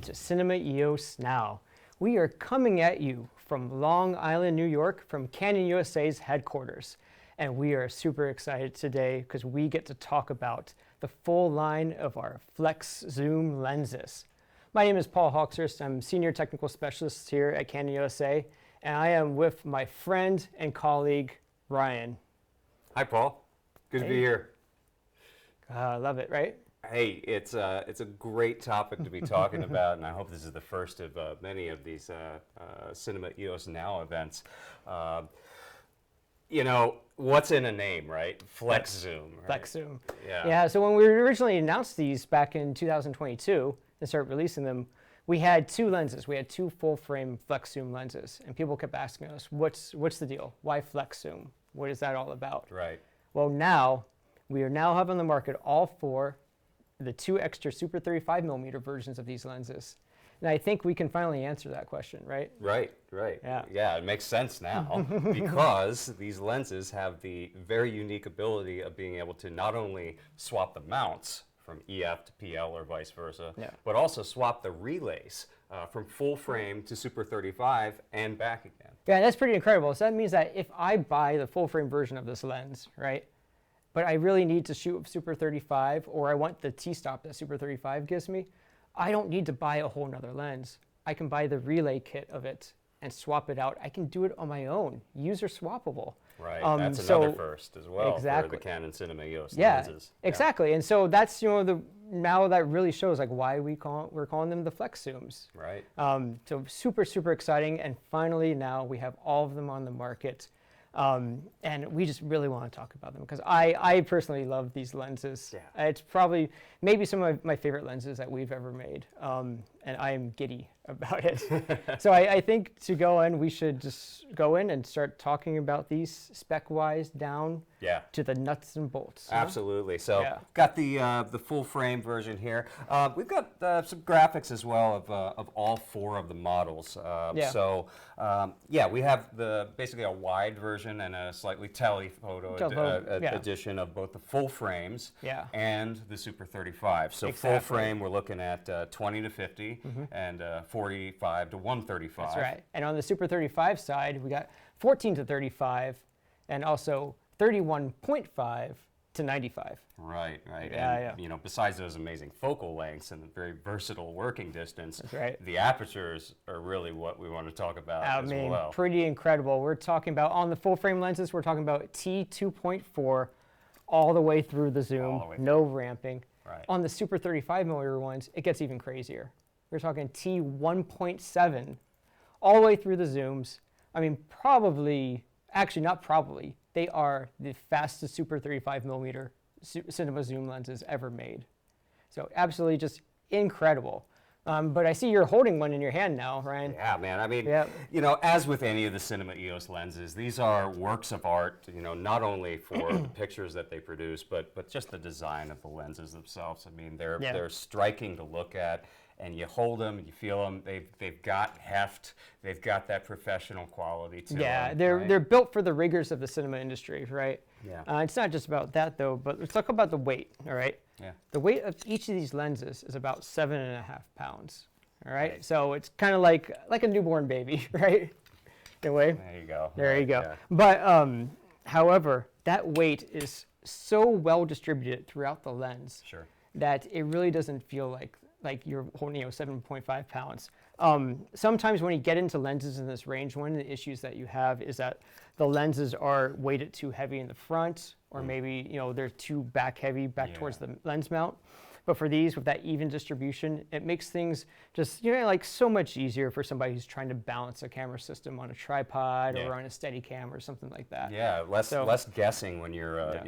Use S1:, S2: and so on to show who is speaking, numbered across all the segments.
S1: to Cinema EOS Now. We are coming at you from Long Island, New York, from Canon USA's headquarters. And we are super excited today because we get to talk about the full line of our flex zoom lenses. My name is Paul Hawxhurst. I'm Senior Technical Specialist here at Canon USA, and I am with my friend and colleague, Ryan.
S2: Hi, Paul. Good to be here.
S1: I love it, right?
S2: Hey, it's a great topic to be talking about, and I hope this is the first of many of these Cinema EOS Now events. You know, what's in a name, right? Flex zoom. Right?
S1: Flex zoom.
S2: Yeah.
S1: Yeah, so when we originally announced these back in 2022 and started releasing them, we had two lenses. We had two full-frame flex zoom lenses, and people kept asking us, what's the deal? Why flex zoom? What is that all about?
S2: Right.
S1: Well, we are now have on the market all four the two extra Super 35mm versions of these lenses. And I think we can finally answer that question, right?
S2: Right. Yeah, it makes sense now because these lenses have the very unique ability of being able to not only swap the mounts from EF to PL or vice versa, but also swap the relays from full frame to Super 35 and back again.
S1: Yeah, that's pretty incredible. So that means that if I buy the full frame version of this lens, right, but I really need to shoot with Super 35, or I want the T-stop that Super 35 gives me, I don't need to buy a whole nother lens. I can buy the relay kit of it and swap it out. I can do it on my own, user swappable.
S2: Right, that's another first as well for the Canon Cinema EOS lenses.
S1: Exactly, and so that's, you know, now that really shows like why we're calling them the flex zooms.
S2: Right.
S1: So super exciting, and finally now we have all of them on the market. And we just really want to talk about them because I personally love these lenses.
S2: Yeah.
S1: It's probably maybe some of my favorite lenses that we've ever made, and I am giddy about it. So I think to go in, we should just go in and start talking about these spec-wise down to the nuts and bolts.
S2: Absolutely. So got the full frame version here. We've got some graphics as well of all four of the models. So we have basically a wide version and a slightly telephoto edition of both the full frames and the Super 35. So full frame, we're looking at 20 to 50 and 45 to 135.
S1: That's right. And on the Super 35 side, we got 14 to 35 and also 31.5 to 95.
S2: Right. And, you know, besides those amazing focal lengths and the very versatile working distance, the apertures are really what we want to talk about as well.
S1: Pretty incredible. We're talking about, on the full frame lenses, we're talking about T2.4 all the way through the zoom, no ramping.
S2: Right.
S1: On the Super 35mm ones, it gets even crazier. We're talking T1.7 all the way through the zooms. I mean, they are the fastest Super 35mm cinema zoom lenses ever made. So absolutely just incredible. But I see you're holding one in your hand now, Ryan.
S2: Yeah, man. I mean, you know, as with any of the Cinema EOS lenses, these are works of art, you know, not only for the pictures that they produce, but just the design of the lenses themselves. I mean, they're striking to look at, and you hold them, you feel them. They've got heft. They've got that professional quality to them.
S1: Yeah, they're built for the rigors of the cinema industry, right?
S2: Yeah.
S1: It's not just about that though, but let's talk about the weight. All right.
S2: Yeah.
S1: The weight of each of these lenses is about 7.5 pounds. All right. So it's kind of like a newborn baby, right? In a way.
S2: There you go.
S1: There you go. Yeah. But however, that weight is so well distributed throughout the lens that it really doesn't feel like you're holding 7.5 pounds. Sometimes when you get into lenses in this range, one of the issues that you have is that the lenses are weighted too heavy in the front, or maybe they're too back heavy towards the lens mount. But for these, with that even distribution, it makes things just, so much easier for somebody who's trying to balance a camera system on a tripod or on a Steadicam or something like that.
S2: Yeah, less guessing when you're,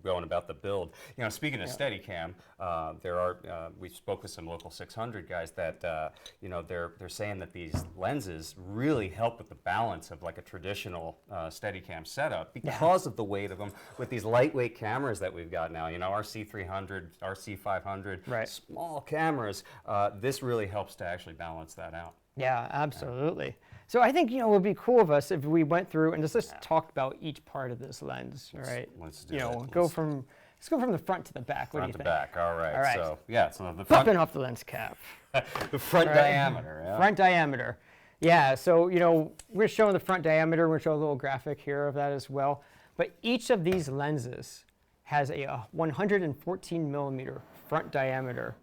S2: going about the build. Speaking of Steadicam, we spoke with some local 600 guys that, they're saying that these lenses really help with the balance of like a traditional Steadicam setup because of the weight of them with these lightweight cameras that we've got now, our C300, our C500, small cameras, this really helps to actually balance that out.
S1: Yeah, absolutely. So I think, it would be cool of us if we went through and just talk about each part of this lens, right?
S2: Let's do it.
S1: Go from Let's go from the front to the back. What do you think?
S2: Front to back. All right.
S1: All right.
S2: So yeah, so the front.
S1: Popping off the lens cap.
S2: The front diameter. Yeah.
S1: Front diameter. Yeah. So we're showing the front diameter. We're showing a little graphic here of that as well. But each of these lenses has a 114 millimeter front diameter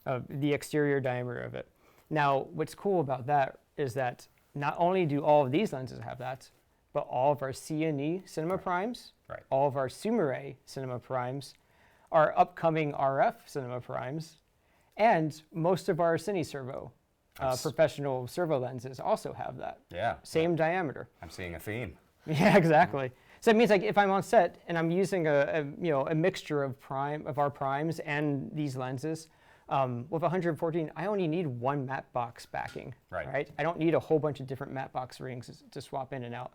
S1: of the exterior diameter of it. Now, what's cool about that is that not only do all of these lenses have that, but all of our C&E cinema primes, all of our Sumire cinema primes, our upcoming RF cinema primes, and most of our Cine Servo professional servo lenses also have that.
S2: Yeah.
S1: Same diameter.
S2: I'm seeing a theme.
S1: Yeah, exactly. So it means like if I'm on set and I'm using a mixture of our primes and these lenses, with 114, I only need one matte box backing. Right. I don't need a whole bunch of different matte box rings to swap in and out.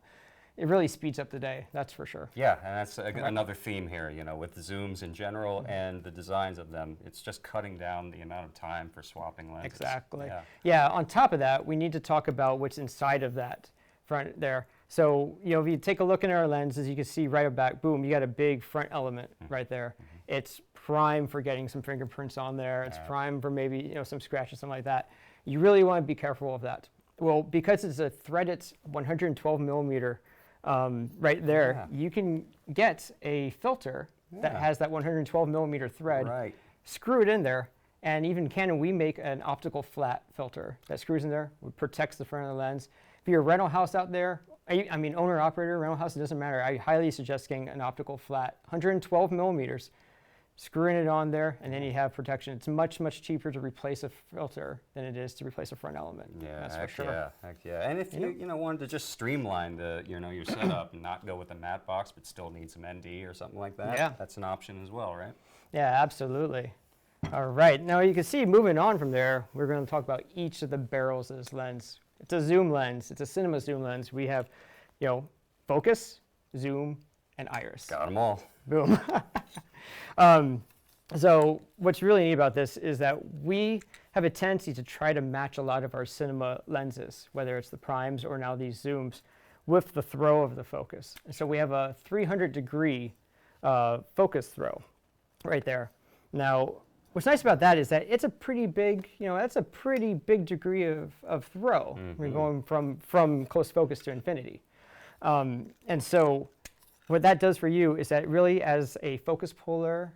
S1: It really speeds up the day, that's for sure.
S2: Yeah, and that's another theme here, with the zooms in general and the designs of them. It's just cutting down the amount of time for swapping lenses.
S1: Exactly. Yeah, on top of that, we need to talk about what's inside of that front there. So, if you take a look in our lenses, you can see right back, boom, you got a big front element right there. It's prime for getting some fingerprints on there. It's prime for maybe, some scratches, something like that. You really want to be careful of that. Well, because it's a threaded 112 millimeter right there, you can get a filter that has that 112 millimeter thread, screw it in there, and even Canon, we make an optical flat filter that screws in there, protects the front of the lens. If you're a rental house out there, owner operator, rental house, it doesn't matter. I highly suggest getting an optical flat, 112 millimeters, screwing it on there, and then you have protection. It's much, much cheaper to replace a filter than it is to replace a front element.
S2: Yeah,
S1: that's for sure.
S2: Heck yeah. And if you wanted to just streamline your setup and not go with a matte box, but still need some ND or something like that, that's an option as well, right?
S1: Yeah, absolutely. All right. Now you can see, moving on from there, we're going to talk about each of the barrels of this lens. It's a zoom lens. It's a cinema zoom lens. We have, focus, zoom, and iris.
S2: Got them all.
S1: Boom. So what's really neat about this is that we have a tendency to try to match a lot of our cinema lenses, whether it's the primes or now these zooms, with the throw of the focus. And so we have a 300-degree focus throw right there. Now, what's nice about that is that it's a pretty big, that's a pretty big degree of throw. We're going from close focus to infinity. And so what that does for you is that really, as a focus puller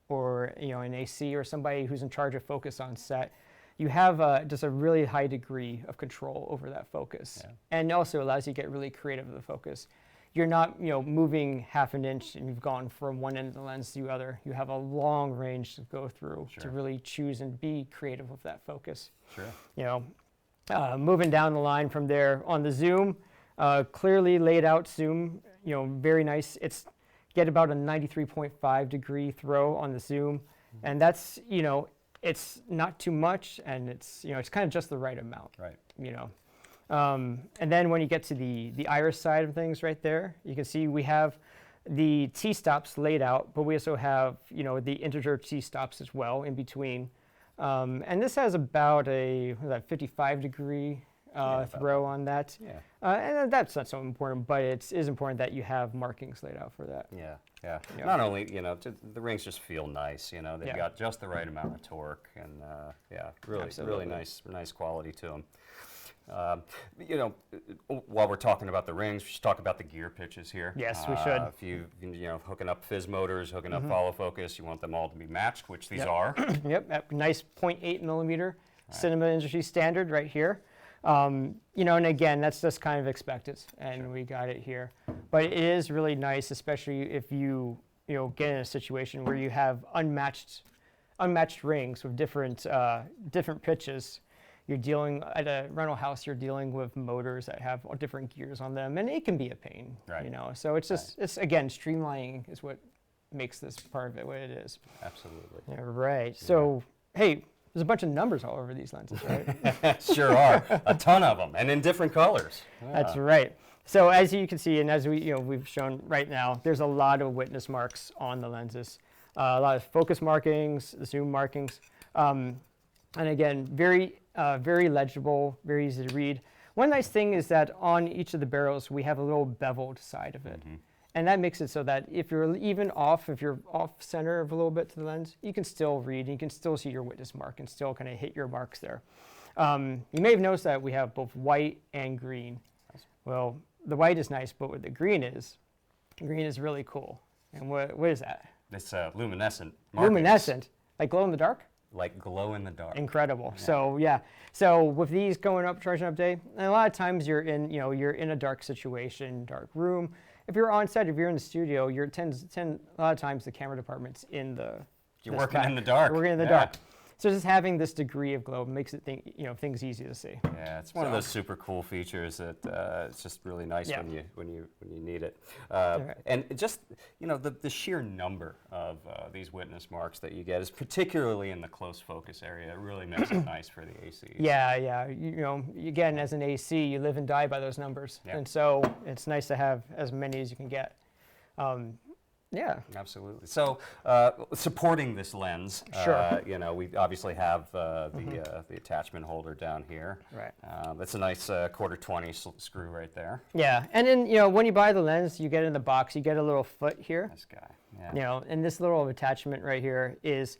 S1: or an AC or somebody who's in charge of focus on set, you have just a really high degree of control over that focus. And also allows you to get really creative with the focus. You're not moving half an inch and you've gone from one end of the lens to the other. You have a long range to go through to really choose and be creative with that focus. Moving down the line from there on the zoom, clearly laid out zoom, very nice. It's get about a 93.5 degree throw on the zoom, and that's it's not too much, and it's it's kind of just the right amount. And then when you get to the iris side of things right there, you can see we have the T-stops laid out, but we also have the integer T-stops as well in between. And this has about a 55 degree throw on that. And that's not so important, but it is important that you have markings laid out for that.
S2: Not only, the rings just feel nice, they've got just the right amount of torque, and really nice quality to them. While we're talking about the rings, we should talk about the gear pitches here.
S1: Yes, we should.
S2: If you hooking up fizz motors, hooking up follow focus, you want them all to be matched, which these are.
S1: Nice 0.8 millimeter cinema industry standard right here. And again, that's just kind of expected, and we got it here. But it is really nice, especially if you get in a situation where you have unmatched rings with different pitches. You're dealing at a rental house. You're dealing with motors that have different gears on them, and it can be a pain. So it's just it's again streamlining is what makes this part of it what it is.
S2: Absolutely.
S1: So hey, there's a bunch of numbers all over these lenses, right?
S2: Sure are. A ton of them, and in different colors.
S1: That's right. So as you can see, and as we've shown right now, there's a lot of witness marks on the lenses, a lot of focus markings, zoom markings, and again, very legible, very easy to read. One nice thing is that on each of the barrels, we have a little beveled side of it. And that makes it so that if you're off center of a little bit to the lens, you can still read, and you can still see your witness mark and still kind of hit your marks there. You may have noticed that we have both white and green. Well, the white is nice, but what the green is really cool. And what is that?
S2: It's luminescent markings.
S1: Luminescent, like glow in the dark?
S2: Like glow in the dark.
S1: Incredible. Yeah. So with these going up, charging up day, and a lot of times you're in a dark situation, dark room. If you're on set, if you're in the studio, a lot of times the camera department's in the.
S2: You're working in the dark.
S1: Working in the dark. So just having this degree of glow makes it things easy to see.
S2: Yeah, it's one of those super cool features that it's just really nice when you need it. And just the sheer number of these witness marks that you get is particularly in the close focus area. It really makes it nice for the ACs.
S1: Yeah. Again, as an AC, you live and die by those numbers, and so it's nice to have as many as you can get. Yeah,
S2: absolutely. So, supporting this lens,
S1: sure.
S2: We obviously have the attachment holder down here.
S1: Right.
S2: That's a nice quarter 20 screw right there.
S1: Yeah, and then when you buy the lens, you get in the box, you get a little foot here.
S2: This guy. Yeah.
S1: And this little attachment right here is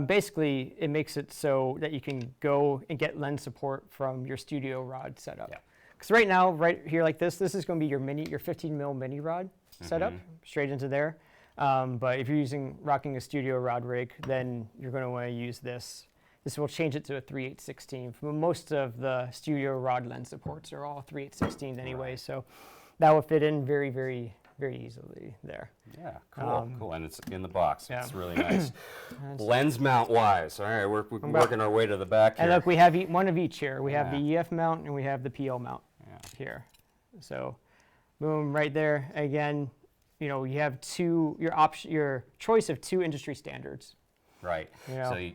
S1: basically it makes it so that you can go and get lens support from your studio rod setup. Yeah. Because right now, right here like this is going to be your 15 mil mini rod setup straight into there. But if you're rocking a studio rod rig, then you're going to want to use this. This will change it to a 3/8/16. Most of the studio rod lens supports are all 3/8/16 anyway, so that will fit in very, very, very easily there.
S2: Yeah, cool. And it's in the box. Yeah. It's really nice. Lens mount wise, all right, we're working our way to the back here.
S1: And look, we have one of each here. We have the EF mount and we have the PL mount here. So, boom, right there. Again, you have your choice of two industry standards.
S2: Right. So you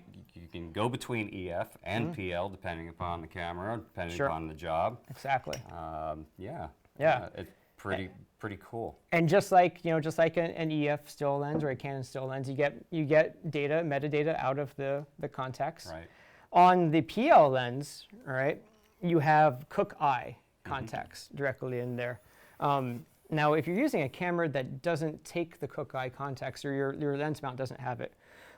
S2: can go between EF and PL depending upon the camera, depending upon the job.
S1: Exactly.
S2: It's pretty cool.
S1: And just like an EF still lens or a Canon still lens, you get metadata out of the contacts.
S2: Right.
S1: On the PL lens, all right, you have Cook Eye contacts directly in there. Now, if you're using a camera that doesn't take the Cook Eye contacts or your lens mount doesn't have it,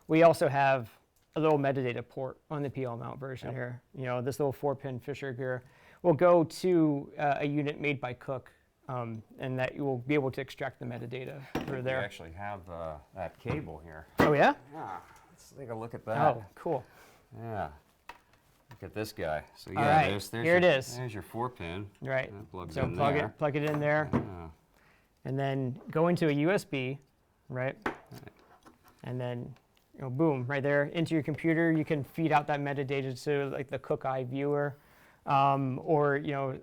S1: we also have a little metadata port on the PL mount version here. This little 4-pin Fisher gear will go to a unit made by Cook, and that you will be able to extract the metadata through there.
S2: We actually have that cable here.
S1: Oh, yeah?
S2: Yeah. Let's take a look at that.
S1: Oh, cool.
S2: Yeah. Look at this guy. So
S1: here it is.
S2: There's your 4-pin.
S1: Right.
S2: Plug
S1: it in there.
S2: Yeah.
S1: And then go into a USB, right? And then, boom, right there into your computer. You can feed out that metadata to like the Cook Eye viewer, or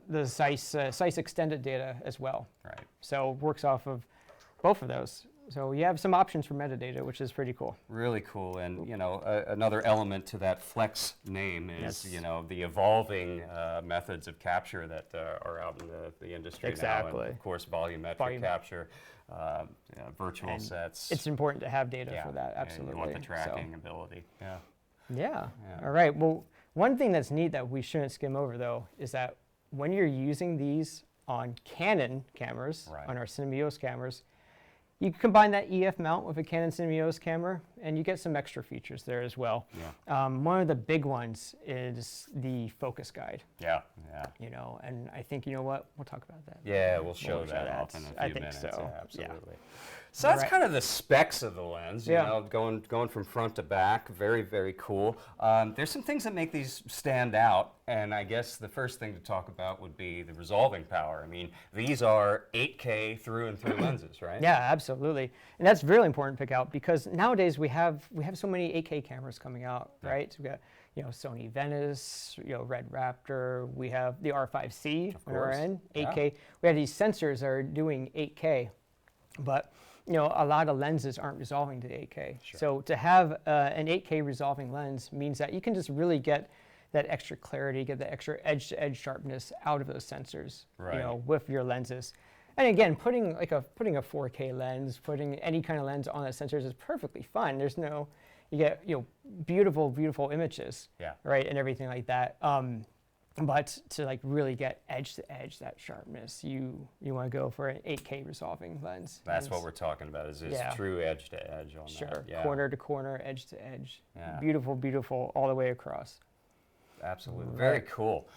S1: the Zeiss extended data as well.
S2: Right.
S1: So it works off of both of those. So you have some options for metadata, which is pretty cool.
S2: Really cool, and another element to that Flex name is the evolving methods of capture that are out in the industry now. And of course, volumetric capture, virtual sets.
S1: It's important to have data for that. Absolutely.
S2: And you want the tracking ability.
S1: Yeah. All right. Well, one thing that's neat that we shouldn't skim over though is that when you're using these on Canon cameras, on our Cinema EOS cameras, you can combine that EF mount with a Canon Sr EOS camera, and you get some extra features there as well. Yeah. One of the big ones is the focus guide.
S2: Yeah.
S1: And I think, we'll talk about that.
S2: Yeah, we'll show that off in a few minutes.
S1: So.
S2: Yeah, absolutely. So that's kind of the specs of the lens, going from front to back. Very, very cool. There's some things that make these stand out, and I guess the first thing to talk about would be the resolving power. I mean, these are 8K through and through lenses, right?
S1: Yeah, absolutely. And that's really important to pick out because nowadays we have so many 8K cameras coming out, right? So we got Sony Venice, Red Raptor. We have the R5C on our end, 8K. We have these sensors that are doing 8K, but a lot of lenses aren't resolving to 8K. Sure. So to have an 8K resolving lens means that you can just really get that extra clarity, get the extra edge-to-edge sharpness out of those sensors, with your lenses. And again, putting a 4K lens, putting any kind of lens on that sensors is perfectly fine. You get beautiful, beautiful images, right, and everything like that. But to like really get edge to edge that sharpness, you want to go for an 8K resolving lens.
S2: That's what we're talking about, is true edge to edge on that.
S1: Sure, corner to corner, edge to edge.
S2: Yeah.
S1: Beautiful, beautiful all the way across.
S2: Absolutely, very cool.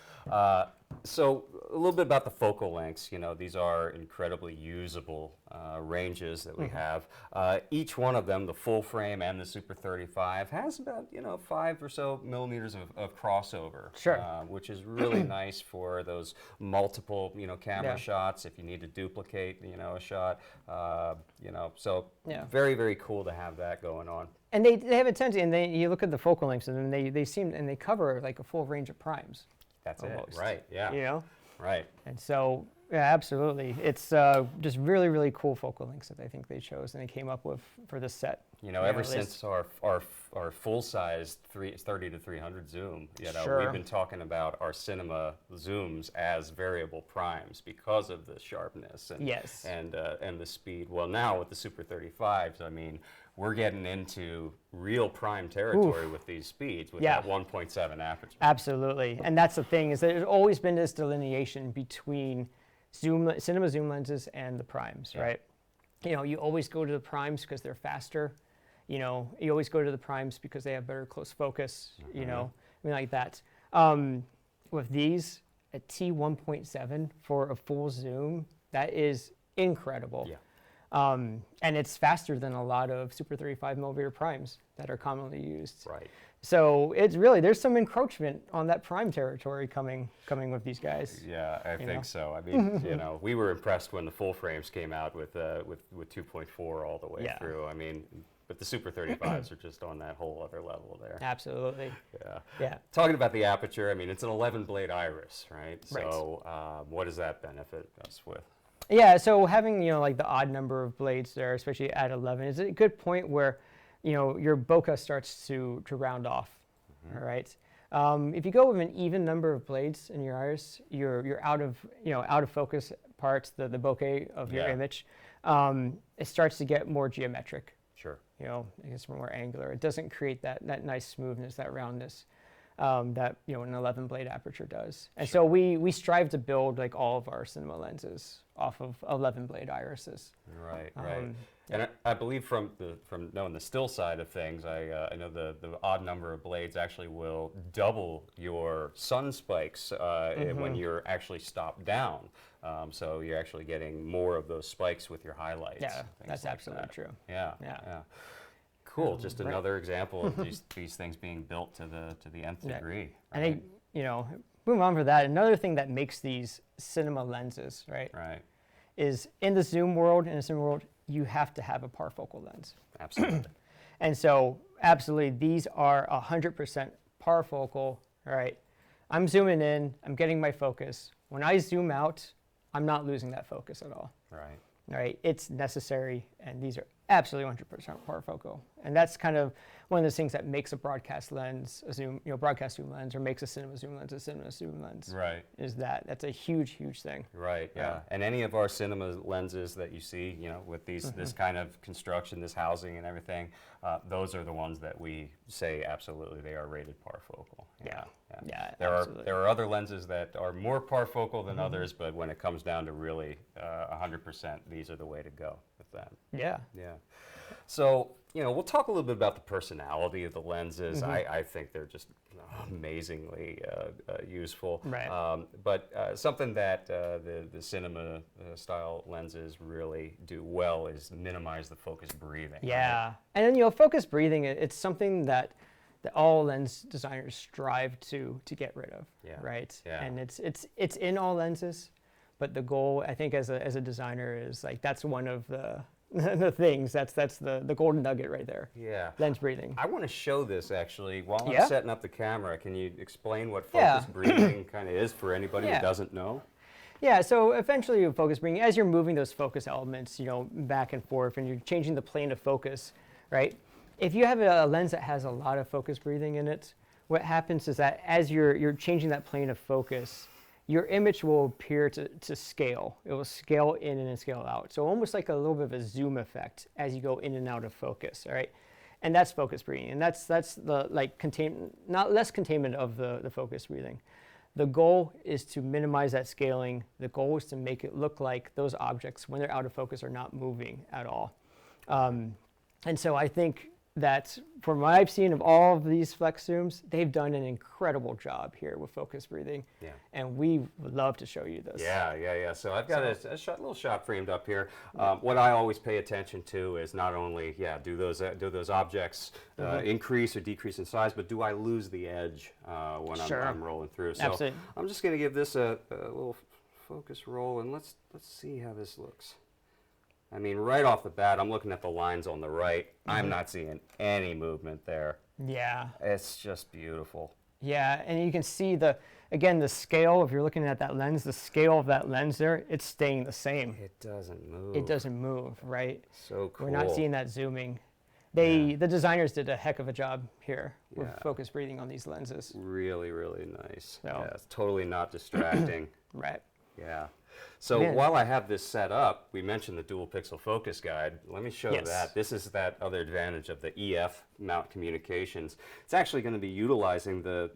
S2: So a little bit about the focal lengths. You know, these are incredibly usable ranges that we have. Each one of them, the full frame and the Super 35, has about 5 or so millimeters of crossover.
S1: Sure.
S2: Which is really nice for those multiple camera shots. If you need to duplicate a shot, so very, very cool to have that going on.
S1: And they have a tendency, and you look at the focal lengths, and then they cover like a full range of primes.
S2: That's
S1: almost.
S2: it, right? Yeah. Right.
S1: And so, yeah, absolutely, it's just really, really cool focal lengths that I think they chose and they came up with for this set.
S2: Ever since our full-size 30 to 300 zoom,
S1: Sure.
S2: we've been talking about our cinema zooms as variable primes because of the sharpness and the speed. Well, now with the Super 35s, I mean, we're getting into real prime territory with these speeds, with that 1.7 aperture.
S1: Absolutely, and that's the thing, is that there's always been this delineation between cinema zoom lenses and the primes, right? You always go to the primes because they're faster. You always go to the primes because they have better close focus. I mean, like that. With these, a T1.7 for a full zoom, that is incredible. Yeah. And it's faster than a lot of Super 35 millimeter primes that are commonly used.
S2: Right.
S1: So it's really, there's some encroachment on that prime territory coming with these guys.
S2: Yeah, I think so. I mean, we were impressed when the full frames came out with 2.4 all the way through. I mean, but the Super 35s are just on that whole other level there.
S1: Absolutely.
S2: Yeah. Talking about the aperture, I mean, it's an 11 blade iris, right? So what does that benefit us with?
S1: Yeah, so having, like the odd number of blades there, especially at 11, is a good point where, your bokeh starts to round off, all right? If you go with an even number of blades in your iris, you're out of focus parts, the bokeh of your image, it starts to get more geometric.
S2: Sure.
S1: It gets more angular. It doesn't create that nice smoothness, that roundness. That an 11 blade aperture does. And so we strive to build like all of our cinema lenses off of 11 blade irises.
S2: Right. And I believe from knowing the still side of things, I know the odd number of blades actually will double your sun spikes when you're actually stopped down. So you're actually getting more of those spikes with your highlights.
S1: Yeah, that's like absolutely true.
S2: Yeah. Cool. Just another example of these things being built to the nth degree. Right?
S1: I think move on for that. Another thing that makes these cinema lenses, right, is in the zoom world, in the cinema world, you have to have a parfocal lens.
S2: Absolutely.
S1: And so, absolutely, these are 100% parfocal. Right. I'm zooming in. I'm getting my focus. When I zoom out, I'm not losing that focus at all.
S2: Right.
S1: All right, it's necessary, and these are absolutely 100% parfocal, and that's kind of one of those things that makes a broadcast lens a zoom, broadcast zoom lens, or makes a cinema zoom lens a cinema zoom lens.
S2: Right.
S1: That's a huge, huge thing.
S2: Right. Yeah. And any of our cinema lenses that you see, with these this kind of construction, this housing, and everything, those are the ones that we say absolutely they are rated parfocal.
S1: Yeah.
S2: There are other lenses that are more parfocal than others, but when it comes down to really 100%, these are the way to go with that.
S1: Yeah.
S2: So, we'll talk a little bit about the personality of the lenses. I think they're just amazingly useful.
S1: Right.
S2: But something that the cinema style lenses really do well is minimize the focus breathing.
S1: Yeah.
S2: Right?
S1: And then, focus breathing, it's something that all lens designers strive to get rid of. Right.
S2: Yeah.
S1: And it's in all lenses, but the goal, I think, as a designer, is like that's one of the things. That's the golden nugget right there.
S2: Yeah.
S1: Lens breathing.
S2: I want to show this actually while I'm setting up the camera. Can you explain what focus breathing kind of is for anybody who doesn't know?
S1: Yeah, so eventually focus breathing, as you're moving those focus elements, back and forth, and you're changing the plane of focus, right? If you have a lens that has a lot of focus breathing in it, what happens is that as you're changing that plane of focus, your image will appear to scale. It will scale in and scale out. So almost like a little bit of a zoom effect as you go in and out of focus, all right? And that's focus breathing. And that's the not less containment of the focus breathing. The goal is to minimize that scaling. The goal is to make it look like those objects, when they're out of focus, are not moving at all. And so I think that from what I've seen of all of these flex zooms, they've done an incredible job here with focus breathing. Yeah. And we would love to show you this.
S2: Yeah. So I've got a little shot framed up here. What I always pay attention to is not only, do those objects increase or decrease in size, but do I lose the edge when I'm rolling through? So absolutely. I'm just going to give this a little focus roll, and let's see how this looks. I mean, right off the bat, I'm looking at the lines on the right. I'm not seeing any movement there. Yeah. It's just beautiful.
S1: Yeah, and you can see again, the scale, if you're looking at that lens, the scale of that lens there, it's staying the same.
S2: It doesn't move.
S1: It doesn't move, right?
S2: So cool.
S1: We're not seeing that zooming. The designers did a heck of a job here with focus breathing on these lenses.
S2: Really, really nice. So. Yeah, it's totally not distracting.
S1: Right.
S2: Yeah. So while I have this set up, we mentioned the dual pixel focus guide. Let me show that. This is that other advantage of the EF mount communications. It's actually going to be utilizing the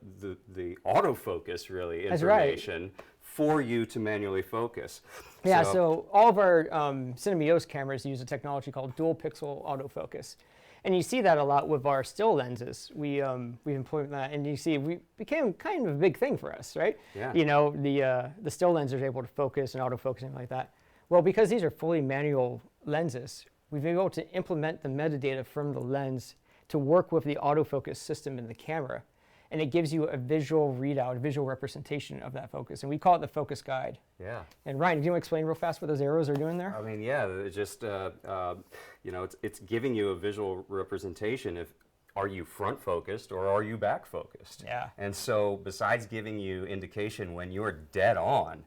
S2: autofocus really information for you to manually focus.
S1: Yeah, so all of our Cinema EOS cameras use a technology called dual pixel autofocus. And you see that a lot with our still lenses. We employ that, and you see we became kind of a big thing for us, right? Yeah. You know, the still lenses are able to focus and autofocus and like that. Well, because these are fully manual lenses, we've been able to implement the metadata from the lens to work with the autofocus system in the camera. And it gives you a visual readout, a visual representation of that focus. And we call it the focus guide. Yeah. And Ryan, do you want to explain real fast what those arrows are doing there?
S2: I mean, it's just, it's giving you a visual representation of, are you front focused or are you back focused? Yeah. And so besides giving you indication when you're dead on,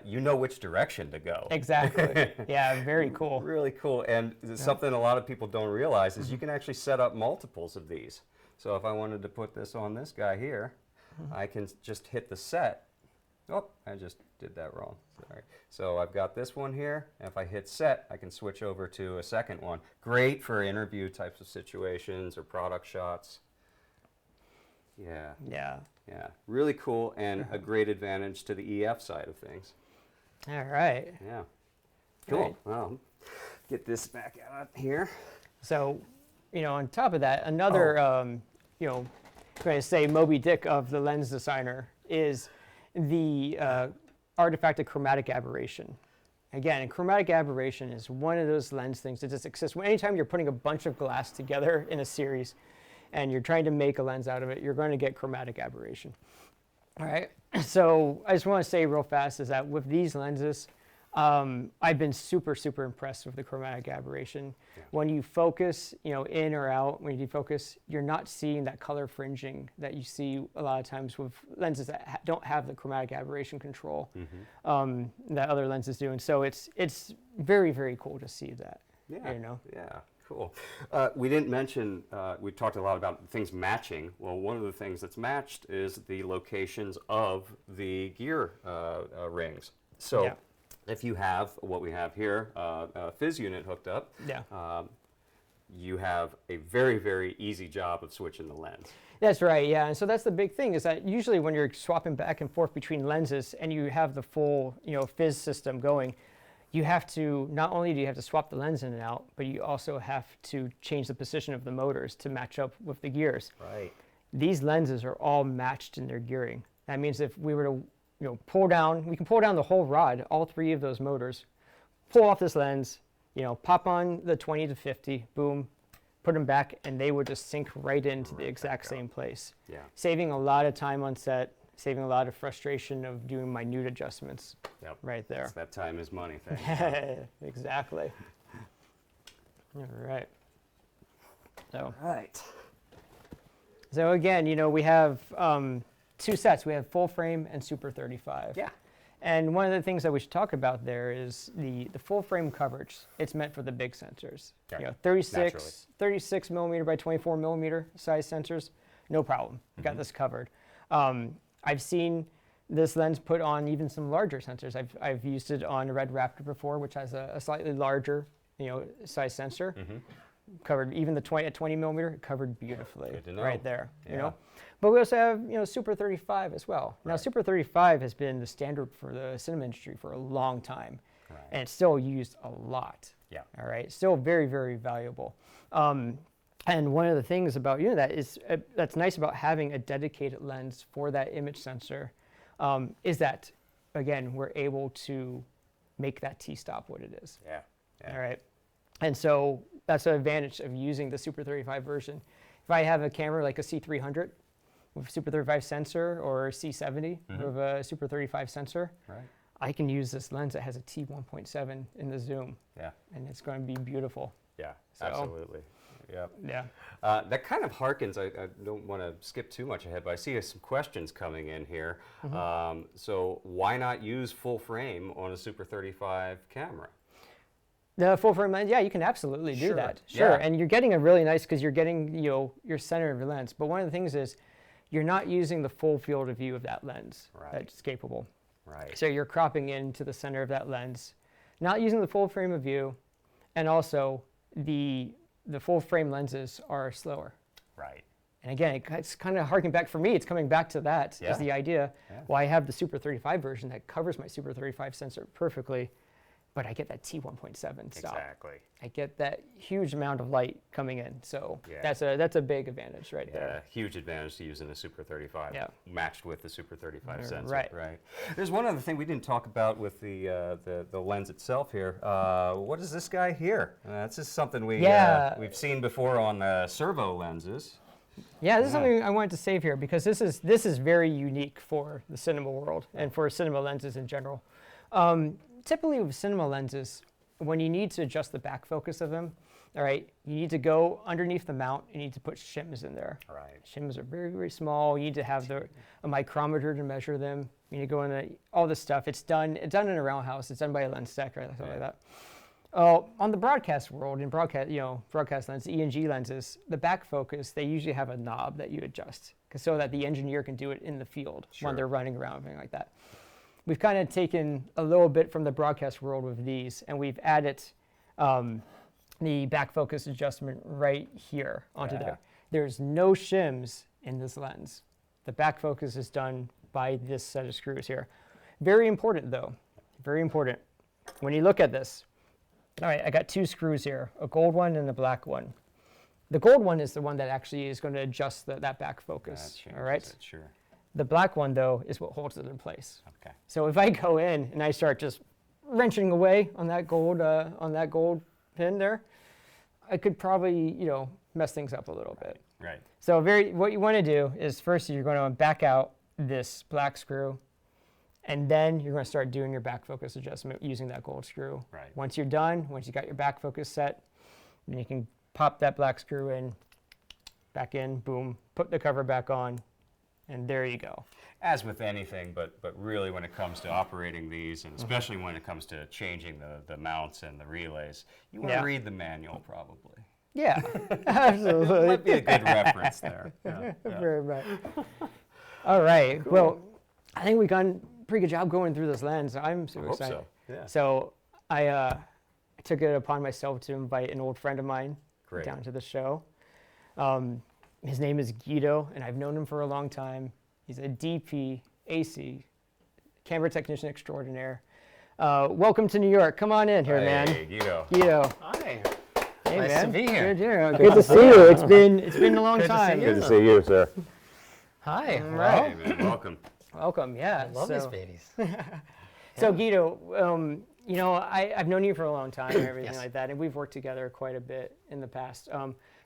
S2: you know which direction to go.
S1: Exactly. Yeah, very cool.
S2: Really cool. And something a lot of people don't realize is you can actually set up multiples of these. So if I wanted to put this on this guy here, I can just hit the set. Oh, I just did that wrong. Sorry. So I've got this one here. And if I hit set, I can switch over to a second one. Great for interview types of situations or product shots. Yeah. Yeah. Yeah. Really cool and a great advantage to the EF side of things.
S1: All right.
S2: Yeah. Cool. Right. Well, get this back out here.
S1: So, on top of that, another, going to say Moby Dick of the lens designer is the artifact of chromatic aberration. Again, chromatic aberration is one of those lens things that just exists. Anytime you're putting a bunch of glass together in a series and you're trying to make a lens out of it, you're going to get chromatic aberration. All right. So I just want to say real fast is that with these lenses, I've been super, super impressed with the chromatic aberration. Yeah. When you focus, in or out, when you defocus, you're not seeing that color fringing that you see a lot of times with lenses that don't have the chromatic aberration control that other lenses do. And so it's very, very cool to see that.
S2: Yeah. Yeah. Cool. We didn't mention, we talked a lot about things matching. Well, one of the things that's matched is the locations of the gear rings. So. If you have what we have here, a fizz unit hooked up, you have a very, very easy job of switching the lens.
S1: That's right, yeah. And so that's the big thing is that usually when you're swapping back and forth between lenses and you have the full, fizz system going, you have to, not only do you have to swap the lens in and out, but you also have to change the position of the motors to match up with the gears. Right. These lenses are all matched in their gearing. That means if we were to we can pull down the whole rod, all three of those motors, pull off this lens, pop on the 20 to 50, boom, put them back, and they would just sink right into the exact same place. Yeah. Saving a lot of time on set, saving a lot of frustration of doing minute adjustments right there.
S2: That time is money. Thank you.
S1: Exactly. All right. So again, we have two sets. We have full frame and super 35. Yeah. And one of the things that we should talk about there is the full frame coverage. It's meant for the big sensors. Okay. 36 millimeter by 24 millimeter size sensors, no problem. Got this covered. I've seen this lens put on even some larger sensors. I've used it on a Red Raptor before, which has a slightly larger, size sensor. covered even the 20 millimeter, covered beautifully right there.
S2: Yeah.
S1: You know, but we also have Super 35 as well. Now Super 35 has been the standard for the cinema industry for a long time, and it's still used a lot.
S2: Yeah.
S1: All right, still very, very valuable. And one of the things about that is that's nice about having a dedicated lens for that image sensor, is that again we're able to make that t-stop what it is.
S2: Yeah.
S1: All right. And so that's an advantage of using the Super 35 version. If I have a camera like a C300 with a Super 35 sensor or a C70 with a Super 35 sensor, I can use this lens that has a T1.7 in the zoom.
S2: Yeah.
S1: And it's going to be beautiful.
S2: Yeah, absolutely. Yeah.
S1: Yeah.
S2: That kind of harkens, I don't want to skip too much ahead, but I see some questions coming in here. So why not use full frame on a Super 35 camera?
S1: The full frame lens, yeah, you can absolutely do that. Sure,
S2: Yeah.
S1: and you're getting a really nice, because you're getting your center of your lens. But one of the things is you're not using the full field of view of that lens that's capable.
S2: Right.
S1: So you're cropping into the center of that lens, not using the full frame of view, and also the full frame lenses are slower.
S2: Right.
S1: And again, it's kind of harking back for me. It's coming back to that is the idea. Well, I have the Super 35 version that covers my Super 35 sensor perfectly, but I get that T1.7 stop.
S2: Exactly.
S1: I get that huge amount of light coming in. So that's a big advantage right there.
S2: Huge advantage to using the Super 35 matched with the Super 35 sensor.
S1: Right.
S2: There's one other thing we didn't talk about with the lens itself here. What is this guy here? This is something we've seen before on servo lenses.
S1: Yeah, this is something I wanted to save here because this is very unique for the cinema world and for cinema lenses in general. Typically with cinema lenses, when you need to adjust the back focus of them, all right, you need to go underneath the mount, you need to put shims in there.
S2: Right.
S1: Shims are very, very small. You need to have a micrometer to measure them. You need to go in all this stuff. It's done in a round house. It's done by a lens tech, right? Something like that. On the broadcast world, in broadcast lenses, E&G lenses, the back focus, they usually have a knob that you adjust so that the engineer can do it in the field when they're running around, something like that. We've kind of taken a little bit from the broadcast world with these, and we've added the back focus adjustment right here onto there. There's no shims in this lens. The back focus is done by this set of screws here. Very important though, very important. When you look at this, all right, I got two screws here, a gold one and a black one. The gold one is the one that actually is going to adjust that back focus, all right?
S2: Sure.
S1: The black one, though, is what holds it in place.
S2: Okay.
S1: So if I go in and I start just wrenching away on that gold pin there, I could probably, mess things up a little bit.
S2: Right.
S1: So what you want to do is first you're going to back out this black screw, and then you're going to start doing your back focus adjustment using that gold screw.
S2: Right.
S1: Once you're done, once you got your back focus set, then you can pop that black screw in, back in, boom, put the cover back on, and there you go.
S2: As with anything, but really when it comes to operating these, and especially when it comes to changing the mounts and the relays, you want to read the manual probably.
S1: Yeah, absolutely.
S2: Might be a good reference there.
S1: Very right. All right. Cool. Well, I think we've done a pretty good job going through this lens. I'm super excited.
S2: Hope so. Yeah.
S1: So I took it upon myself to invite an old friend of mine down to the show. His name is Guido, and I've known him for a long time. He's a DP, AC, camera technician extraordinaire. Welcome to New York. Come on in here, man.
S2: Hey, Guido.
S1: Guido.
S3: Hi.
S1: Hey,
S3: nice
S1: man.
S3: to be here.
S1: Good to see you. It's been a long time.
S2: Good to see you, sir.
S3: Hi.
S1: Right.
S2: Hey, man. Welcome.
S1: Welcome. Yeah.
S3: I love these babies.
S1: So Guido, I've known you for a long time and everything like that, and we've worked together quite a bit in the past.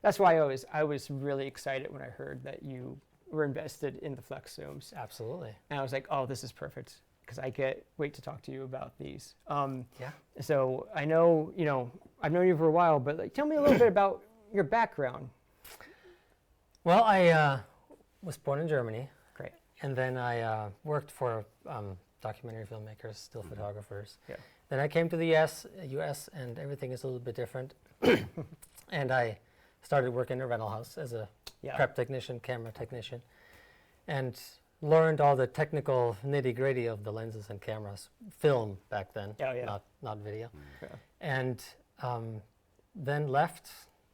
S1: That's why I was really excited when I heard that you were invested in the Flex Zooms.
S3: Absolutely.
S1: And I was like, oh, this is perfect, because I can't wait to talk to you about these.
S3: Yeah.
S1: So I know, I've known you for a while, but tell me a little bit about your background.
S3: Well, I was born in Germany.
S1: Great.
S3: And then I worked for documentary filmmakers, still photographers.
S1: Yeah.
S3: Then I came to the US, and everything is a little bit different. And I started working in a rental house as a prep technician, camera technician, and learned all the technical nitty-gritty of the lenses and cameras, film back then, not video.
S1: Yeah.
S3: And then left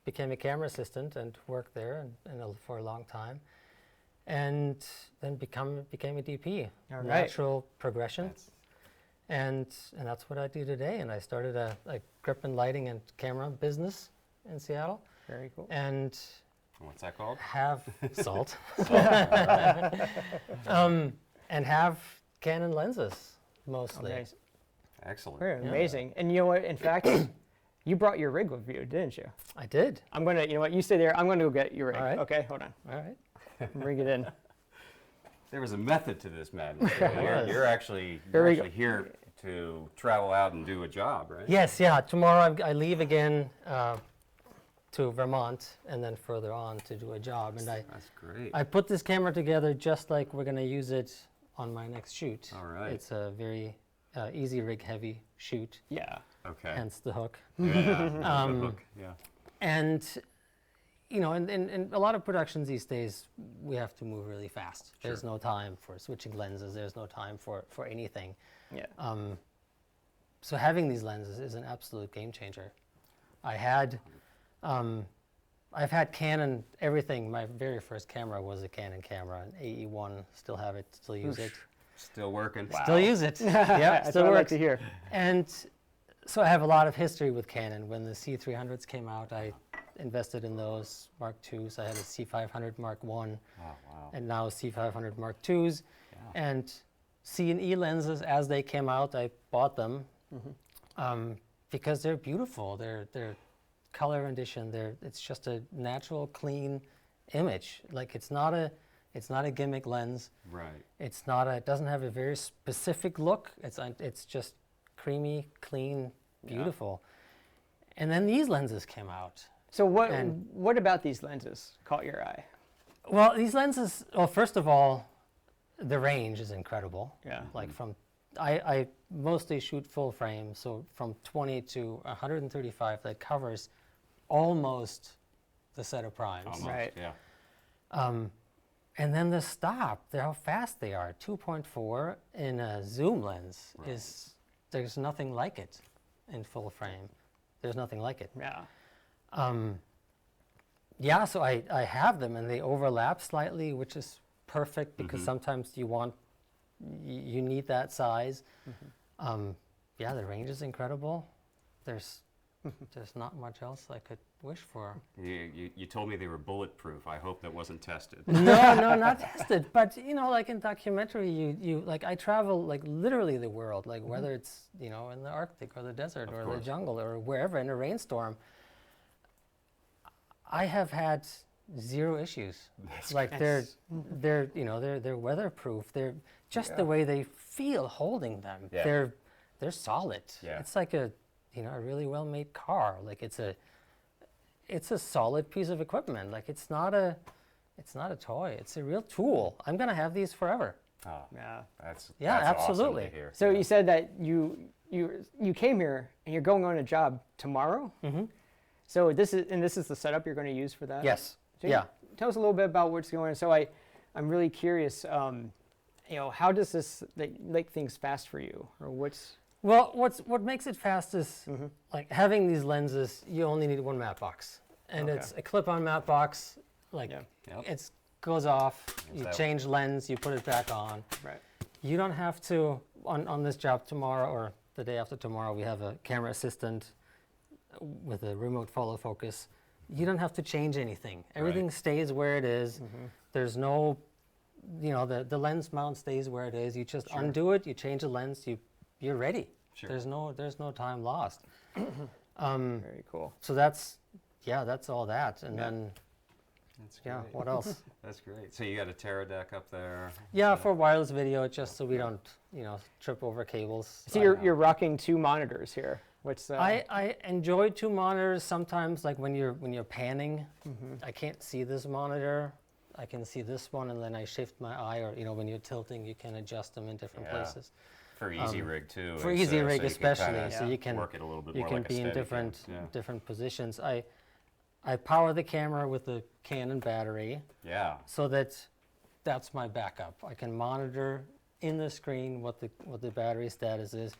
S3: became a camera assistant and worked there for a long time. And then became a DP, natural progression. And that's what I do today. And I started a grip and lighting and camera business in Seattle.
S1: Very cool.
S3: And
S2: what's that called?
S3: Have salt. And have Canon lenses mostly.
S1: Okay.
S2: Excellent.
S1: Very amazing. And you know what? In fact, you brought your rig with you, didn't you?
S3: I did.
S1: I'm gonna. You know what? You stay there. I'm gonna go get your rig.
S3: All right.
S1: Okay. Hold on.
S3: All right.
S1: Bring it in.
S2: There was a method to this madness. You're actually here to travel out and do a job, right?
S3: Yes. Yeah. Tomorrow I leave again to Vermont and then further on to do a job. And
S2: That's great.
S3: I put this camera together just like we're going to use it on my next shoot.
S2: All right.
S3: It's a very easy rig heavy shoot.
S1: Yeah.
S2: Okay.
S3: Hence the hook.
S2: Yeah. The hook. Yeah.
S3: And you know, in a lot of productions these days, we have to move really fast.
S2: Sure.
S3: There's no time for switching lenses. There's no time for anything.
S1: Yeah.
S3: So having these lenses is an absolute game changer. I've had Canon everything. My very first camera was a Canon camera, an AE1. Still have it. Still use it.
S2: Still working.
S1: Wow.
S3: Still use it. Yeah,
S1: That's
S3: still
S1: what I like
S3: works.
S1: to hear.
S3: And so I have a lot of history with Canon. When the C300s came out, I invested in those Mark IIs. I had a C500 Mark I,
S2: Oh, wow.
S3: and now C500 Mark IIs.
S2: Yeah.
S3: And C and E lenses, as they came out, I bought them because they're beautiful. They're color rendition. It's just a natural, clean image. Like it's not a gimmick lens.
S2: Right.
S3: It doesn't have a very specific look. It's just creamy, clean, beautiful. And then these lenses came out.
S1: So what about these lenses caught your eye?
S3: Well, these lenses, well, first of all, the range is incredible.
S1: Yeah.
S3: Like I mostly shoot full frame, so from 20 to 135, that covers almost the set of primes.
S2: Almost,
S1: Right.
S2: Yeah.
S3: And then the stop, how fast they are. 2.4 in a zoom lens there's nothing like it in full frame. There's nothing like it.
S1: Yeah.
S3: Yeah, so I have them and they overlap slightly, which is perfect because sometimes you need that size. Yeah, the range is incredible. There's not much else I could wish for.
S2: You told me they were bulletproof. I hope that wasn't tested.
S3: No, not tested. But you know, like in documentary, you like I travel like literally the world, like whether it's in the Arctic or the desert or the jungle or wherever in a rainstorm. I have had zero issues. Like they're weatherproof. They're just the way they feel holding them.
S2: Yeah.
S3: They're solid.
S2: Yeah.
S3: It's like a really well made car. Like it's a solid piece of equipment. Like it's not a toy. It's a real tool. I'm gonna have these forever.
S2: Oh,
S1: Yeah.
S2: that's
S3: absolutely.
S2: Awesome to hear.
S1: So you said that you came here and you're going on a job tomorrow.
S3: Mm-hmm.
S1: So this is the setup you're going to use for that.
S3: Yes.
S1: So
S3: Yeah.
S1: Tell us a little bit about what's going on. So I'm really curious. How does this make things fast for you, or what's?
S3: Well, what makes it fast is like having these lenses. You only need one matte box, and it's a clip-on matte box. Like it goes off. You change lens. You put it back on.
S1: Right.
S3: You don't have to on this job tomorrow or the day after tomorrow. We have a camera assistant with a remote follow focus. You don't have to change anything. Everything stays where it is. There's no, the lens mount stays where it is. You just undo it. You change the lens. You're ready.
S2: Sure.
S3: There's no time lost.
S1: Very cool.
S3: So that's all that. And then
S2: That's great.
S3: what else?
S2: That's great. So you got a Terra deck up there.
S3: Yeah, for wireless video, just so we don't trip over cables.
S1: So you're rocking two monitors here. What's
S3: I enjoy two monitors sometimes. Like when you're panning, I can't see this monitor. I can see this one, and then I shift my eye. Or when you're tilting, you can adjust them in different places.
S2: For easy rig too.
S3: For easy rig
S2: so
S3: especially, so you can
S2: work it a little bit
S3: you
S2: more
S3: can
S2: like a
S3: be in
S2: Steadicam.
S3: different positions. I power the camera with the Canon battery,
S2: Yeah.
S3: so that's my backup. I can monitor in the screen what the battery status is.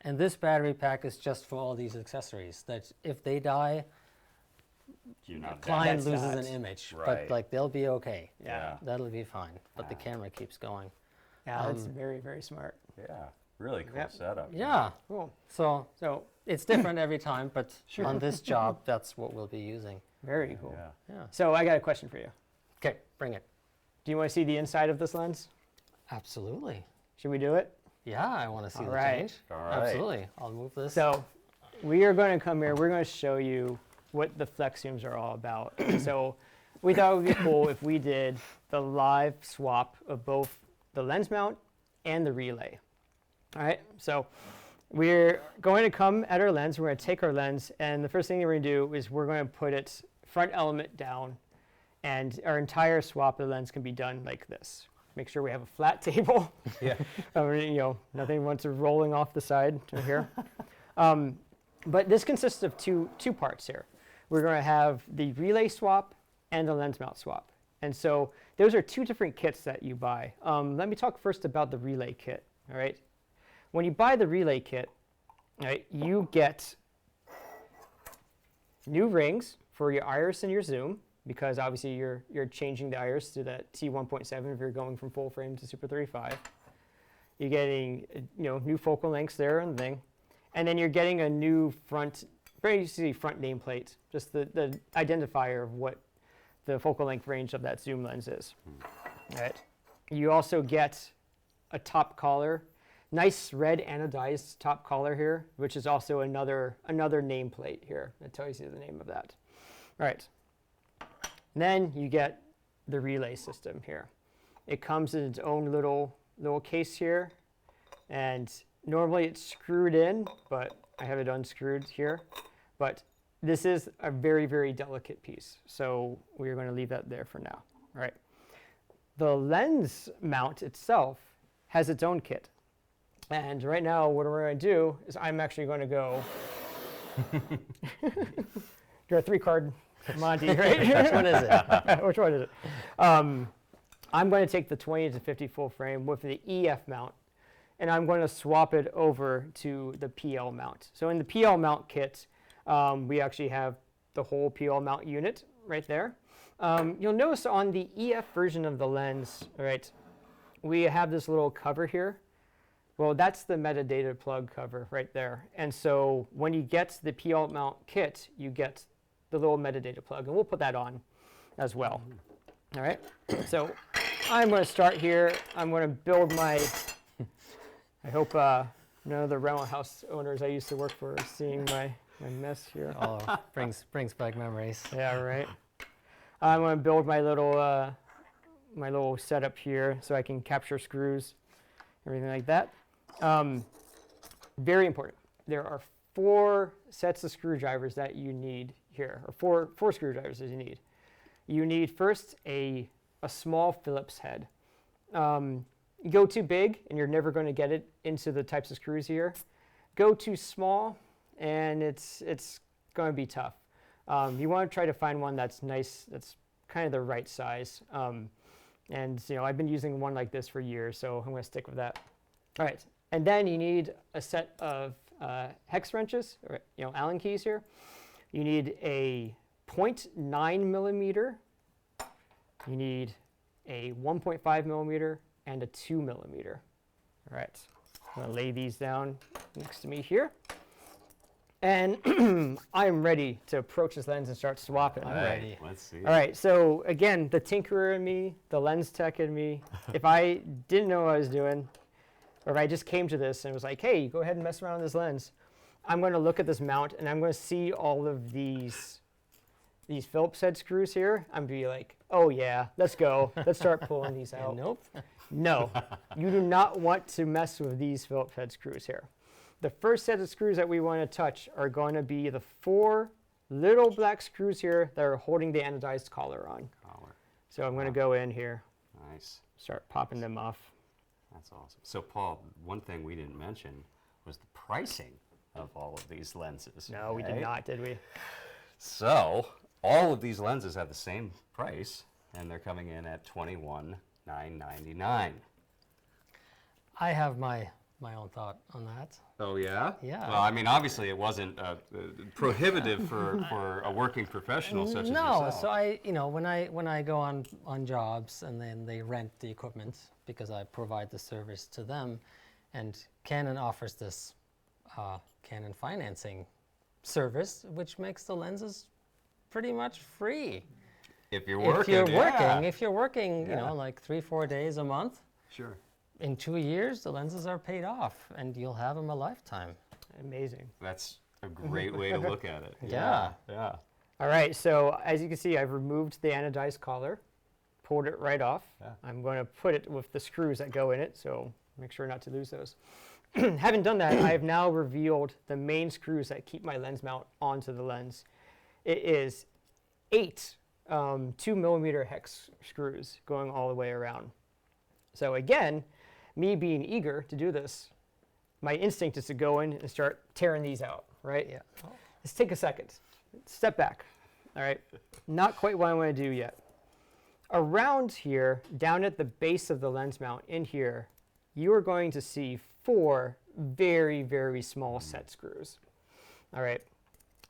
S3: And this battery pack is just for all these accessories, that if they die, client loses an image,
S2: right.
S3: but like they'll be okay.
S2: Yeah.
S3: That'll be fine. But the camera keeps going.
S1: Yeah, that's very, very smart.
S2: Yeah, really cool setup.
S3: Yeah.
S1: Cool.
S3: So it's different every time, but on this job, that's what we'll be using.
S1: Very cool.
S3: Yeah.
S1: So I got a question for you.
S3: Okay, bring it.
S1: Do you want to see the inside of this lens?
S3: Absolutely.
S1: Should we do it?
S3: Yeah, I want to see
S1: All
S3: the
S1: right.
S3: change.
S2: All right.
S3: Absolutely. I'll move this.
S1: So we are going to come here. We're going to show you what the flex zooms are all about. So we thought it would be cool if we did the live swap of both the lens mount and the relay. All right. So we're going to come at our lens. We're going to take our lens, and the first thing that we're going to do is we're going to put its front element down, and our entire swap of the lens can be done like this. Make sure we have a flat table.
S2: Yeah.
S1: Nothing wants it rolling off the side to here. But this consists of two parts here. We're going to have the relay swap and the lens mount swap. And so those are two different kits that you buy. Let me talk first about the relay kit. All right. When you buy the relay kit, right, you get new rings for your iris and your zoom, because obviously you're changing the iris to that T1.7 if you're going from full frame to Super 35. You're getting new focal lengths there and thing, and then you're getting a new basically front nameplate, just the identifier of what the focal length range of that zoom lens is. All right. You also get a top collar, nice red anodized top collar here, which is also another nameplate here that tells you the name of that. All right. And then you get the relay system here. It comes in its own little case here, and normally it's screwed in, but I have it unscrewed here. But this is a very, very delicate piece, so we're going to leave that there for now. All right. The lens mount itself has its own kit. And right now, what we're going to do is I'm actually going to go. You're a 3-card Monty, right?
S3: Which one is it?
S1: Which one is it? I'm going to take the 20 to 50 full frame with the EF mount, and I'm going to swap it over to the PL mount. So in the PL mount kit, we actually have the whole PL mount unit right there. You'll notice on the EF version of the lens, right, we have this little cover here. Well, that's the metadata plug cover right there. And so when you get the PL mount kit, you get the little metadata plug, and we'll put that on as well. All right, so I'm going to start here. I'm going to build my, I hope none of the rental house owners I used to work for are seeing my mess here.
S3: Oh, brings back memories.
S1: Yeah, right. I'm going to build my little setup here so I can capture screws, everything like that. Very important. There are 4 sets of screwdrivers that you need here, or four screwdrivers that you need. You need first a small Phillips head. You go too big and you're never going to get it into the types of screws here. Go too small and it's going to be tough. You want to try to find one that's nice, that's kind of the right size. And I've been using one like this for years, so I'm going to stick with that. All right, and then you need a set of hex wrenches, or Allen keys here. You need a 0.9 millimeter. You need a 1.5 millimeter and a 2 millimeter. All right, I'm going to lay these down next to me here. And I'm ready to approach this lens and start swapping.
S3: I'm ready.
S2: Let's see.
S1: All right, so again, the tinkerer in me, the lens tech in me, if I didn't know what I was doing, or if I just came to this and was like, hey, go ahead and mess around with this lens, I'm going to look at this mount and I'm going to see all of these Phillips head screws here. I'm going to be like, oh yeah, let's go. Let's start pulling these out.
S3: Nope.
S1: No, you do not want to mess with these Phillips head screws here. The first set of screws that we want to touch are going to be the 4 little black screws here that are holding the anodized collar on. So I'm going to go in here.
S2: Nice.
S1: Start popping them off.
S2: That's awesome. So Paul, one thing we didn't mention was the pricing of all of these lenses.
S1: No, we did not, did we?
S2: So all of these lenses have the same price, and they're coming in at $21,999.
S3: I have my my own thought on that.
S2: Oh, yeah?
S3: Yeah.
S2: Well, I mean, obviously it wasn't prohibitive for a working professional such as yourself.
S3: No, so I, when I go on jobs and then they rent the equipment because I provide the service to them, and Canon offers this Canon financing service, which makes the lenses pretty much free.
S2: If you're working,
S3: if you're working, like 3-4 days a month.
S2: Sure.
S3: In 2 years, the lenses are paid off, and you'll have them a lifetime.
S1: Amazing.
S2: That's a great way to look at it.
S3: Yeah.
S2: Yeah.
S1: All right, so as you can see, I've removed the anodized collar, pulled it right off.
S2: Yeah.
S1: I'm going to put it with the screws that go in it, so make sure not to lose those. Having done that, I have now revealed the main screws that keep my lens mount onto the lens. It is 8 2mm hex screws going all the way around. So again, me being eager to do this, my instinct is to go in and start tearing these out, right?
S3: Yeah.
S1: Let's take a second. Step back. All right. Not quite what I want to do yet. Around here, down at the base of the lens mount in here, you are going to see 4 very, very small set screws. All right.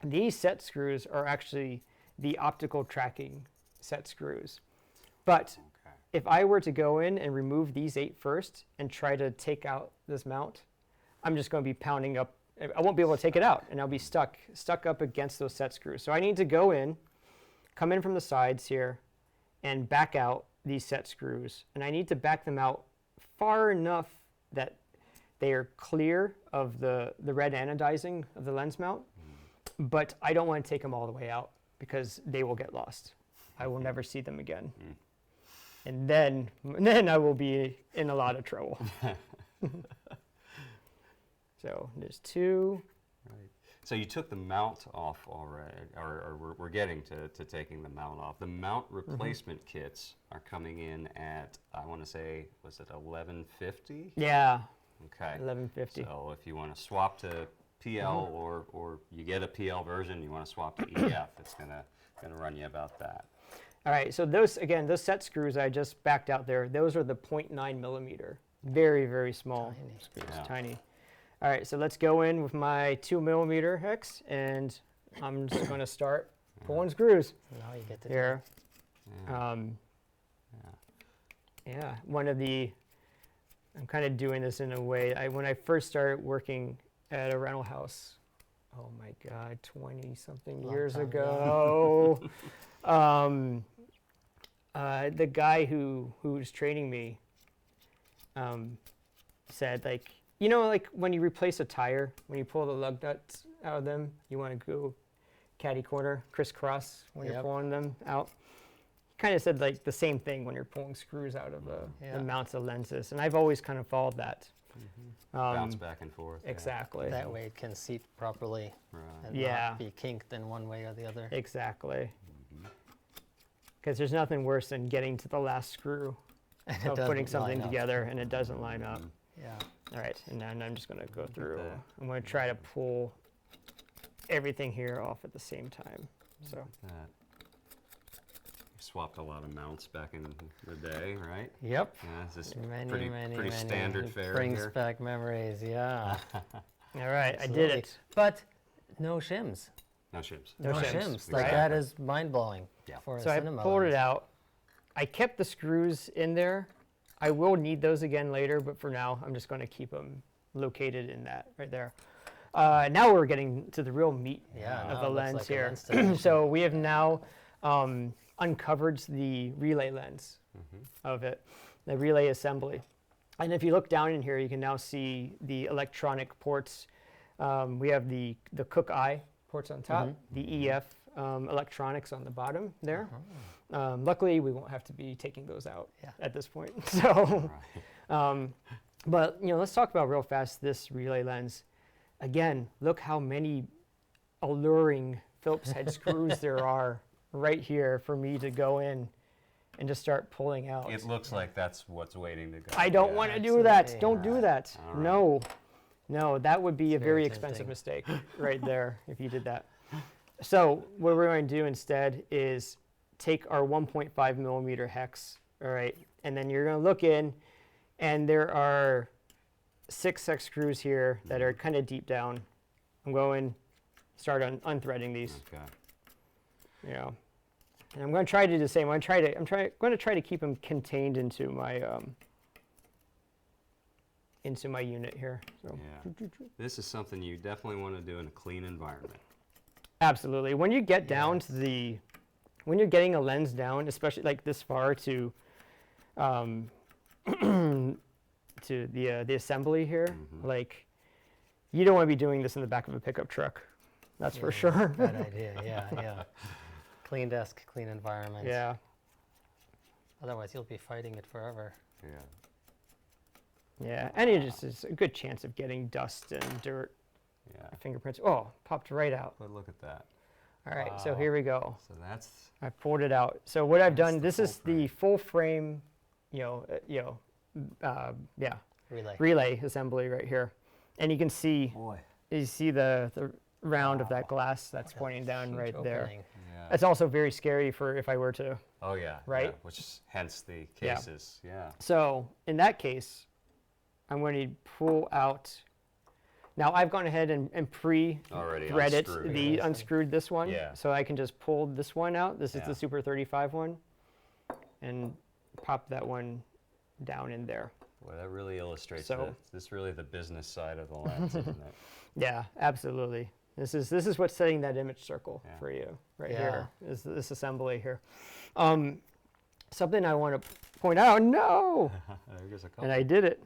S1: These set screws are actually the optical tracking set screws. But if I were to go in and remove these 8 first and try to take out this mount, I'm just going to be pounding up. I won't be able to take it out, and I'll be stuck up against those set screws. So I need to go in, come in from the sides here, and back out these set screws. And I need to back them out far enough that they are clear of the red anodizing of the lens mount, but I don't want to take them all the way out because they will get lost. I will never see them again. And then I will be in a lot of trouble. So there's 2.
S2: Right. So you took the mount off already, or we're getting to taking the mount off. The mount replacement kits are coming in at, I want to say, was it $1150?
S1: Yeah.
S2: Okay.
S1: $1150.
S2: So if you want to swap to PL or you get a PL version, you want to swap to EF, it's gonna run you about that.
S1: All right, so those set screws I just backed out there, those are the 0.9mm. Very, very small screws, tiny. All right, so let's go in with my 2mm hex, and I'm just going to start pulling screws.
S3: Now you get to
S1: here.
S2: Yeah.
S1: I'm kind of doing this in a way. When I first started working at a rental house, oh my God, 20-something years ago. The guy who was training me said, like when you replace a tire, when you pull the lug nuts out of them, you want to go catty corner, crisscross when you're pulling them out. He kind of said like the same thing when you're pulling screws out of the mounts of lenses, and I've always kind of followed that.
S2: Bounce back and forth.
S1: Exactly.
S3: That way it can seat properly and not be kinked in one way or the other.
S1: Exactly. Because there's nothing worse than getting to the last screw of putting something together and it doesn't line up.
S3: Yeah.
S1: All right, and then I'm just going to go through. I'm going to try to pull everything here off at the same time. So.
S2: You swapped a lot of mounts back in the day, right?
S3: Yep.
S2: Yeah, this is
S3: many
S2: pretty standard fare
S3: brings
S2: here.
S3: back memories, yeah.
S1: All right, I did it.
S3: But no shims.
S2: No shims.
S3: No shims. Like
S2: Right.
S3: that is mind-blowing for a
S1: So I
S3: cinema
S1: pulled
S3: lens.
S1: it out. I kept the screws in there. I will need those again later, but for now, I'm just going to keep them located in that right there. Now we're getting to the real meat of the lens here. So we have now uncovered the relay lens of it, the relay assembly. And if you look down in here, you can now see the electronic ports. We have the Cook Eye ports on top, the EF electronics on the bottom there. Luckily, we won't have to be taking those out at this point. So, but let's talk about real fast this relay lens. Again, look how many alluring Phillips head screws there are right here for me to go in and just start pulling out.
S2: It looks like that's what's waiting to go.
S1: I don't want to do that. Don't do that.
S2: All right.
S1: No, that would be a very expensive mistake right there if you did that. So what we're going to do instead is take our 1.5mm hex, all right, and then you're going to look in, and there are 6 hex screws here that are kind of deep down. I'm going start unthreading these.
S2: Okay.
S1: You know, and I'm going to try to do the same. I'm going to try to keep them contained into my unit here. So.
S2: Yeah. This is something you definitely want to do in a clean environment.
S1: Absolutely. When you get down to when you're getting a lens down, especially like this far to to the assembly here, like you don't want to be doing this in the back of a pickup truck. That's for sure.
S3: Bad idea. Yeah. Clean desk, clean environment.
S1: Yeah.
S3: Otherwise, you'll be fighting it forever.
S2: Yeah.
S1: Yeah, and it's a good chance of getting dust and dirt.
S2: Yeah.
S1: Fingerprints. Oh, popped right out.
S2: But look at that.
S1: All right, so here we go.
S2: So that's.
S1: I pulled it out. So what I've done,
S2: the
S1: this is the full frame, relay assembly right here, and you can see, you see the round of that glass that's pointing down right there.
S2: Yeah.
S1: It's also very scary for if I were to.
S2: Oh yeah.
S1: Right.
S2: Yeah, which hence the cases. Yeah.
S1: So in that case, I'm going to pull out. Now I've gone ahead and pre-threaded unscrewed this one.
S2: Yeah.
S1: So I can just pull this one out. This is the Super 35 one. And pop that one down in there.
S2: Well, that really illustrates this really the business side of the lens, isn't it?
S1: Yeah, absolutely. This is what's setting that image circle for you here, is this assembly here. Something I want to point out,
S2: There's a couple.
S1: and I did it.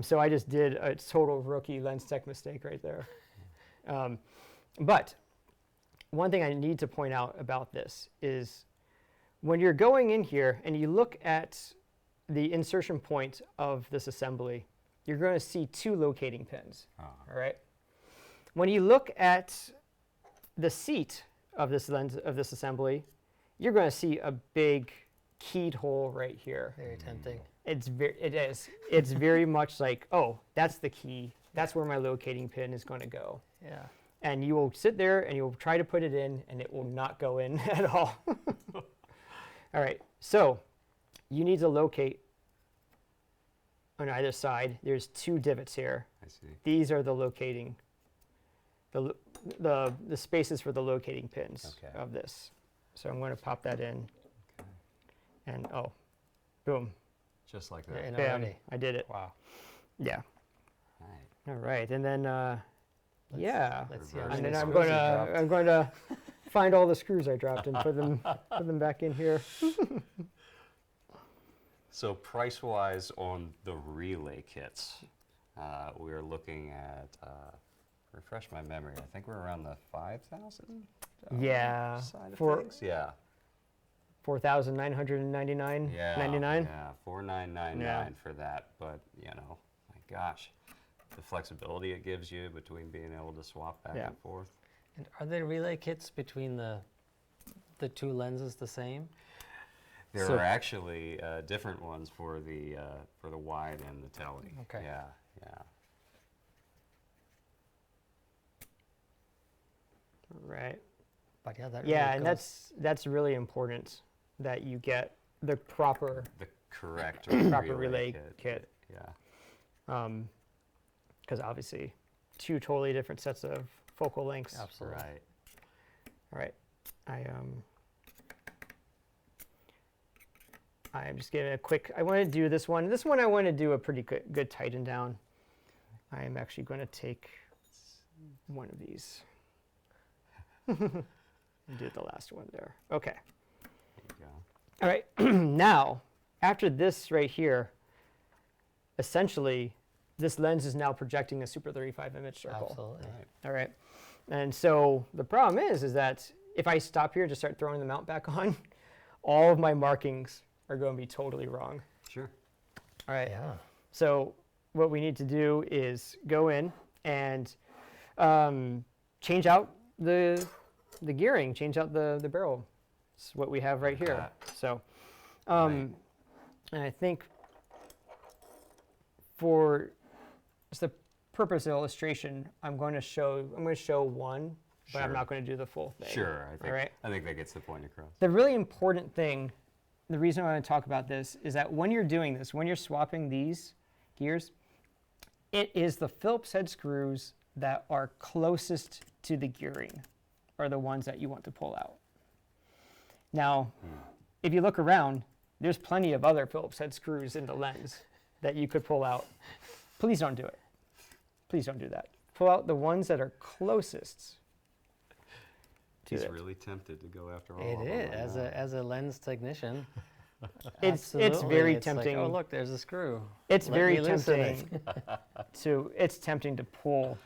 S1: So I just did a total rookie lens tech mistake right there. But one thing I need to point out about this is when you're going in here and you look at the insertion point of this assembly, you're going to see 2 locating pins. All right. When you look at the seat of this lens of this assembly, you're going to see a big keyed hole right here.
S3: Very tempting.
S1: It is. It's very much like, oh, that's the key. That's where my locating pin is going to go.
S3: Yeah.
S1: And you will sit there and you'll try to put it in, and it will not go in at all. All right. So you need to locate on either side. There's 2 divots here.
S2: I see.
S1: These are the locating, the spaces for the locating pins of this. So I'm going to pop that in.
S2: Okay.
S1: And boom.
S2: Just like that.
S1: Bam, I did it.
S3: Wow.
S1: Yeah.
S2: Right.
S1: All right, and then
S3: Let's see.
S1: and then I'm going to find all the screws I dropped and put them back in here.
S2: So price-wise on the relay kits, we are looking at refresh my memory. I think we're around the 5,000.
S1: Yeah.
S2: Side of things. Yeah.
S1: 4,999.
S2: Yeah.
S1: 99.
S2: Yeah. 4,999 for that, but my gosh, the flexibility it gives you between being able to swap back and forth.
S3: And are the relay kits between the 2 lenses the same?
S2: There are actually different ones for the wide and the tele.
S3: Okay.
S2: Yeah.
S1: Right.
S3: But that
S1: and that's really important that you get the proper
S2: correct
S1: relay kit.
S2: Yeah.
S1: Because obviously 2 totally different sets of focal lengths.
S3: Absolutely.
S2: Right.
S1: All right. I'm just giving a quick, I want to do this one. This one I want to do a pretty good tighten down. I am actually going to take one of these and do the last one there. Okay.
S2: There you go.
S1: All right. Now, after this right here, essentially, this lens is now projecting a Super 35 image circle.
S3: Absolutely.
S1: All right. And so the problem is that if I stop here to start throwing the mount back on, all of my markings are going to be totally wrong.
S2: Sure.
S1: All right.
S3: Yeah.
S1: So what we need to do is go in and change out the gearing, change out the barrel. It's what we have right here. So, and I think for the purpose of illustration, I'm going to show one, but I'm not going to do the full thing.
S2: Sure. I think that gets the point across.
S1: The really important thing, the reason I want to talk about this is that when you're doing this, when you're swapping these gears, it is the Phillips head screws that are closest to the gearing are the ones that you want to pull out. Now, if you look around, there's plenty of other Phillips head screws in the lens that you could pull out. Please don't do it. Please don't do that. Pull out the ones that are closest to
S2: He's
S1: it.
S2: really tempted to go after all
S3: It
S2: of
S3: is,
S2: them.
S3: as a lens technician.
S1: It's
S3: absolutely,
S1: very
S3: it's like,
S1: tempting.
S3: oh, look, there's a screw.
S1: It's
S3: Let
S1: very
S3: me loosen
S1: tempting
S3: it.
S1: it's tempting to pull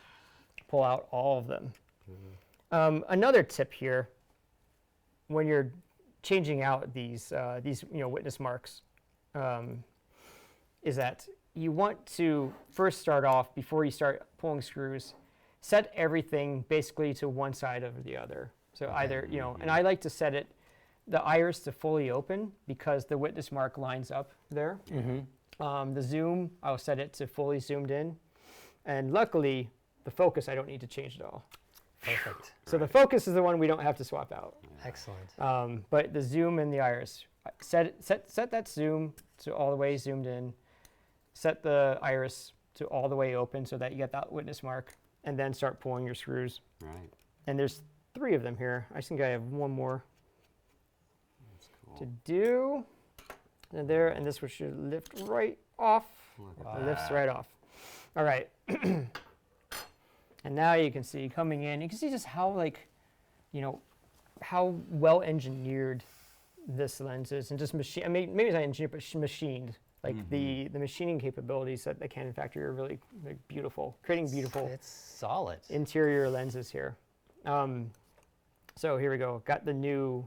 S1: out all of them. Another tip here, when you're changing out these witness marks, is that you want to first start off, before you start pulling screws, set everything basically to one side or the other. So either, and I like to set it, the iris to fully open because the witness mark lines up there. The zoom, I'll set it to fully zoomed in. And luckily, the focus I don't need to change at all.
S3: Perfect.
S1: So the focus is the one we don't have to swap out.
S3: Excellent.
S1: But the zoom and the iris, set that zoom to all the way zoomed in. Set the iris to all the way open so that you get that witness mark, and then start pulling your screws.
S2: Right.
S1: And there's 3 of them here. I think I have one more
S2: That's cool.
S1: to do. And there, and this one should lift right off.
S2: Look at
S1: It lifts
S2: that.
S1: right off. All right. And now you can see coming in, you can see just how how well engineered this lens is, and just maybe it's not engineered, but machined. Like the machining capabilities at the Canon factory are really beautiful, creating beautiful
S3: It's solid.
S1: interior lenses here. So here we go. Got my new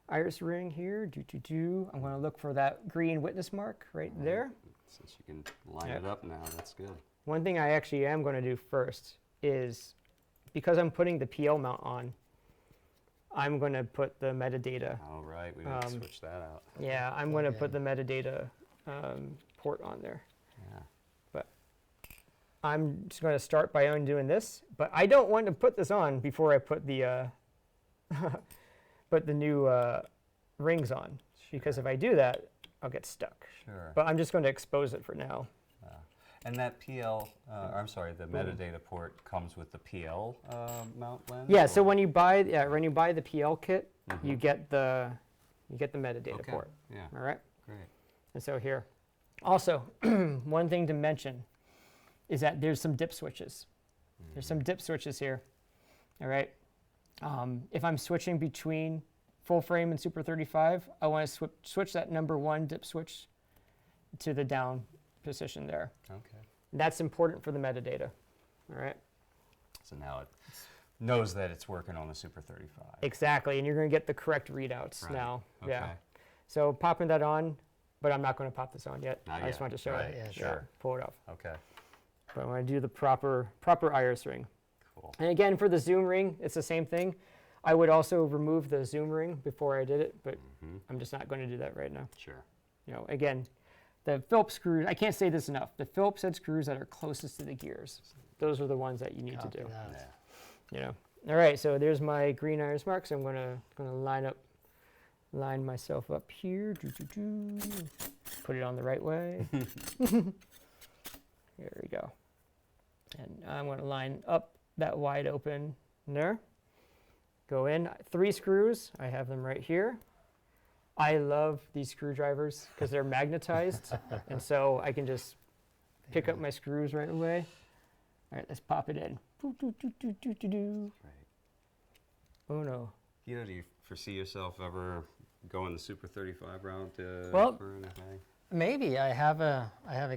S1: iris ring here. I'm going to look for that green witness mark right there.
S2: Since you can line it up now, that's good.
S1: One thing I actually am going to do first is, because I'm putting the PL mount on, I'm going to put the metadata.
S2: All right, we gotta switch that out.
S1: Yeah, I'm going to put the metadata port on there.
S2: Yeah.
S1: But I'm just going to start by undoing this. But I don't want to put this on before I put the new rings on, because if I do that, I'll get stuck.
S2: Sure.
S1: But I'm just going to expose it for now.
S2: And that PL, the metadata port comes with the PL mount lens?
S1: Yeah. So when you buy the PL kit, you get the metadata port.
S2: Yeah.
S1: All right.
S2: Great.
S1: And so here, also, one thing to mention is that there's some dip switches. There's some dip switches here. All right. If I'm switching between full frame and Super 35, I want to switch that number 1 dip switch to the down position there.
S2: Okay.
S1: That's important for the metadata. All right.
S2: So now it knows that it's working on the Super 35.
S1: Exactly, and you're going to get the correct readouts now.
S2: Okay.
S1: Yeah. So popping that on, but I'm not going to pop this on yet.
S2: Not
S1: I just
S2: yet.
S1: wanted to show
S2: Right.
S1: it.
S3: Yeah,
S2: sure.
S1: Pull it off.
S2: Okay.
S1: But I want to do the proper iris ring.
S2: Cool.
S1: And again, for the zoom ring, it's the same thing. I would also remove the zoom ring before I did it, but I'm just not going to do that right now.
S2: Sure.
S1: Again, the Phillips screws, I can't say this enough, the Phillips head screws that are closest to the gears, those are the ones that you need to do.
S2: Yeah.
S1: All right, so there's my green iris marks. I'm going to line myself up here. Put it on the right way. There we go. And I'm going to line up that wide open there. Go in, 3 screws. I have them right here. I love these screwdrivers because they're magnetized, and so I can just pick up my screws right away. All right, let's pop it in.
S2: Right.
S1: Oh no.
S2: Do you foresee yourself ever going the Super 35 route
S3: Well,
S2: for anything?
S3: Maybe. I have a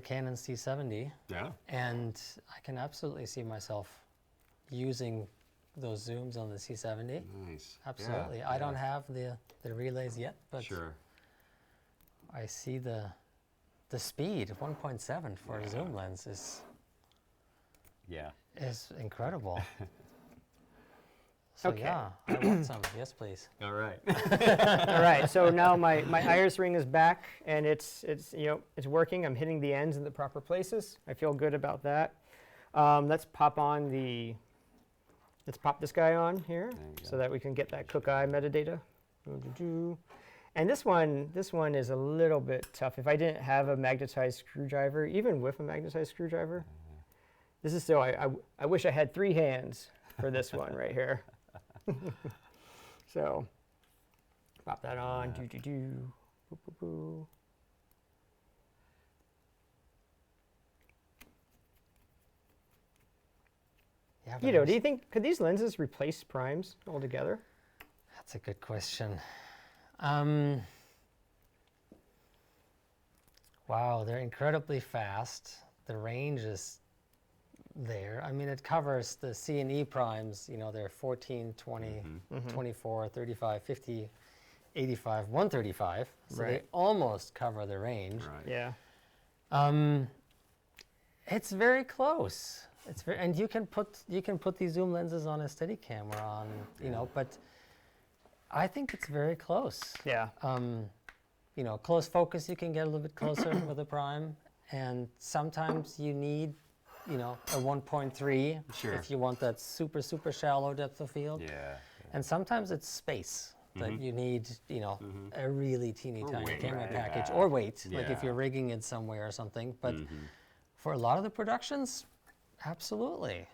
S3: Canon C70,
S2: Yeah.
S3: and I can absolutely see myself using those zooms on the C70.
S2: Nice.
S3: Absolutely.
S2: Yeah,
S3: I don't have the relays yet, but
S2: Sure.
S3: I see the speed. 1.7 for a zoom lens is incredible. So
S1: Okay.
S3: yeah, I want some. Yes, please.
S2: All right.
S1: All right, so now my iris ring is back, and it's working. I'm hitting the ends in the proper places. I feel good about that. Let's pop this guy on here so that we can get that Cook Eye metadata. And this one is a little bit tough. If I didn't have a magnetized screwdriver, even with a magnetized screwdriver, this is still, I wish I had 3 hands for this one right here. So, pop that on, boo, boo, boo.
S3: Yeah,
S1: Guido, do you think, could these lenses replace primes altogether?
S3: That's a good question. Wow, they're incredibly fast. The range is there. I mean, it covers the C and E primes. You know, they're 14, 20, 24, 35, 50, 85, 135. So they almost cover the range.
S1: Yeah.
S3: It's very close. It's very, and you can put these zoom lenses on a Steadicam or on, you know, but I think it's very close.
S1: Yeah.
S3: You know, close focus, you can get a little bit closer with a prime, and sometimes you need, you know, a 1.3 if you want that super, super shallow depth of field. And sometimes it's space that you need, you know, a really teeny tiny camera package, or weight, like if you're rigging it somewhere or something. But for a lot of the productions, absolutely.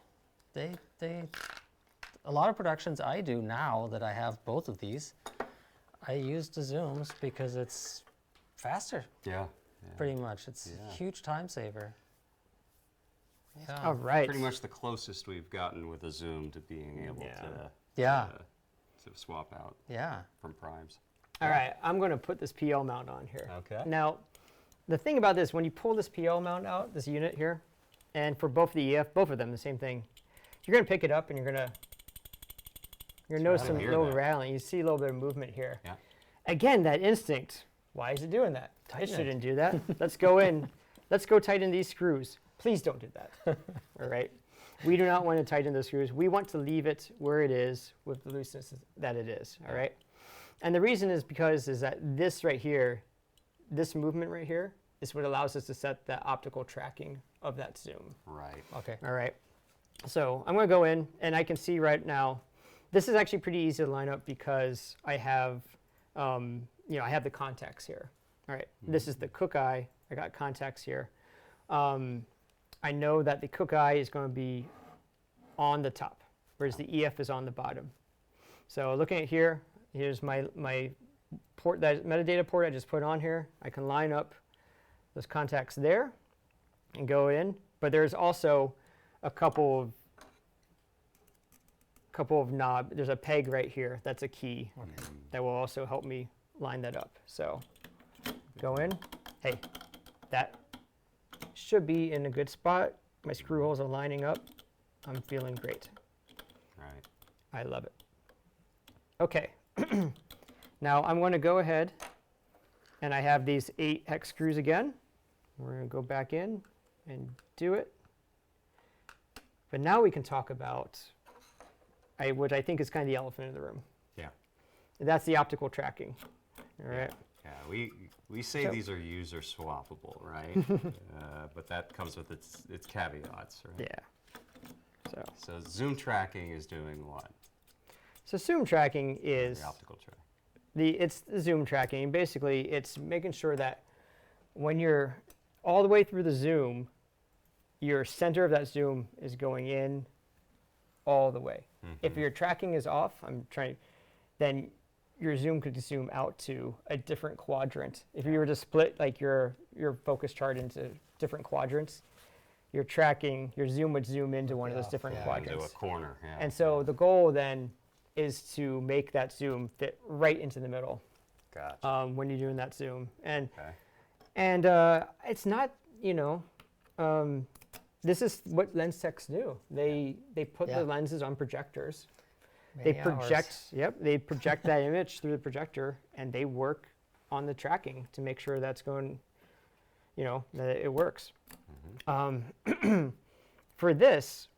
S3: A lot of productions I do now that I have both of these, I use the zooms because it's faster. Pretty much. It's a huge time saver.
S1: All right.
S2: Pretty much the closest we've gotten with a zoom to being able to swap out from primes.
S1: All right, I'm going to put this PL mount on here.
S2: Okay.
S1: Now, the thing about this, when you pull this PL mount out, this unit here, and for both the EF, both of them, the same thing, you're going to pick it up and you're going to notice some little rattling. You see a little bit of movement here.
S2: Yeah.
S1: Again, that instinct. Why is it doing that? It shouldn't do that. Let's go in. Let's go tighten these screws. Please don't do that. All right. We do not want to tighten the screws. We want to leave it where it is with the looseness that it is. All right. And the reason is because that this right here, this movement right here, is what allows us to set the optical tracking of that zoom.
S2: Right.
S3: Okay.
S1: All right. So I'm going to go in, and I can see right now, this is actually pretty easy to line up because I have, you know, I have the contacts here. All right. This is the Cook eye. I got contacts here. I know that the Cook eye is going to be on the top, whereas the EF is on the bottom. So looking at here, here's my port, that metadata port I just put on here. I can line up those contacts there and go in, but there's also a couple of knob. There's a peg right here. That's a key that will also help me line that up. So go in. Hey, that should be in a good spot. My screw holes are lining up. I'm feeling great.
S2: Right.
S1: I love it. Okay. Now I'm going to go ahead, and I have these 8 hex screws again. We're going to go back in and do it. But now we can talk about what I think is kind of the elephant in the room.
S2: Yeah.
S1: And that's the optical tracking. All right.
S2: Yeah, we say these are user swappable, right? But that comes with its caveats, right?
S1: Yeah.
S2: So zoom tracking is doing what?
S1: So zoom tracking is
S2: the optical track.
S1: It's the zoom tracking. Basically, it's making sure that when you're all the way through the zoom, your center of that zoom is going in all the way. If your tracking is off, then your zoom could zoom out to a different quadrant. If you were to split like your focus chart into different quadrants, your zoom would zoom into one of those different quadrants.
S2: Into a corner. Yeah.
S1: And so the goal then is to make that zoom fit right into the middle.
S2: Gotcha.
S1: When you're doing that zoom, and it's not, you know, this is what lens techs do. They put the lenses on projectors. They project that image through the projector, and they work on the tracking to make sure that's going, you know, that it works. For this,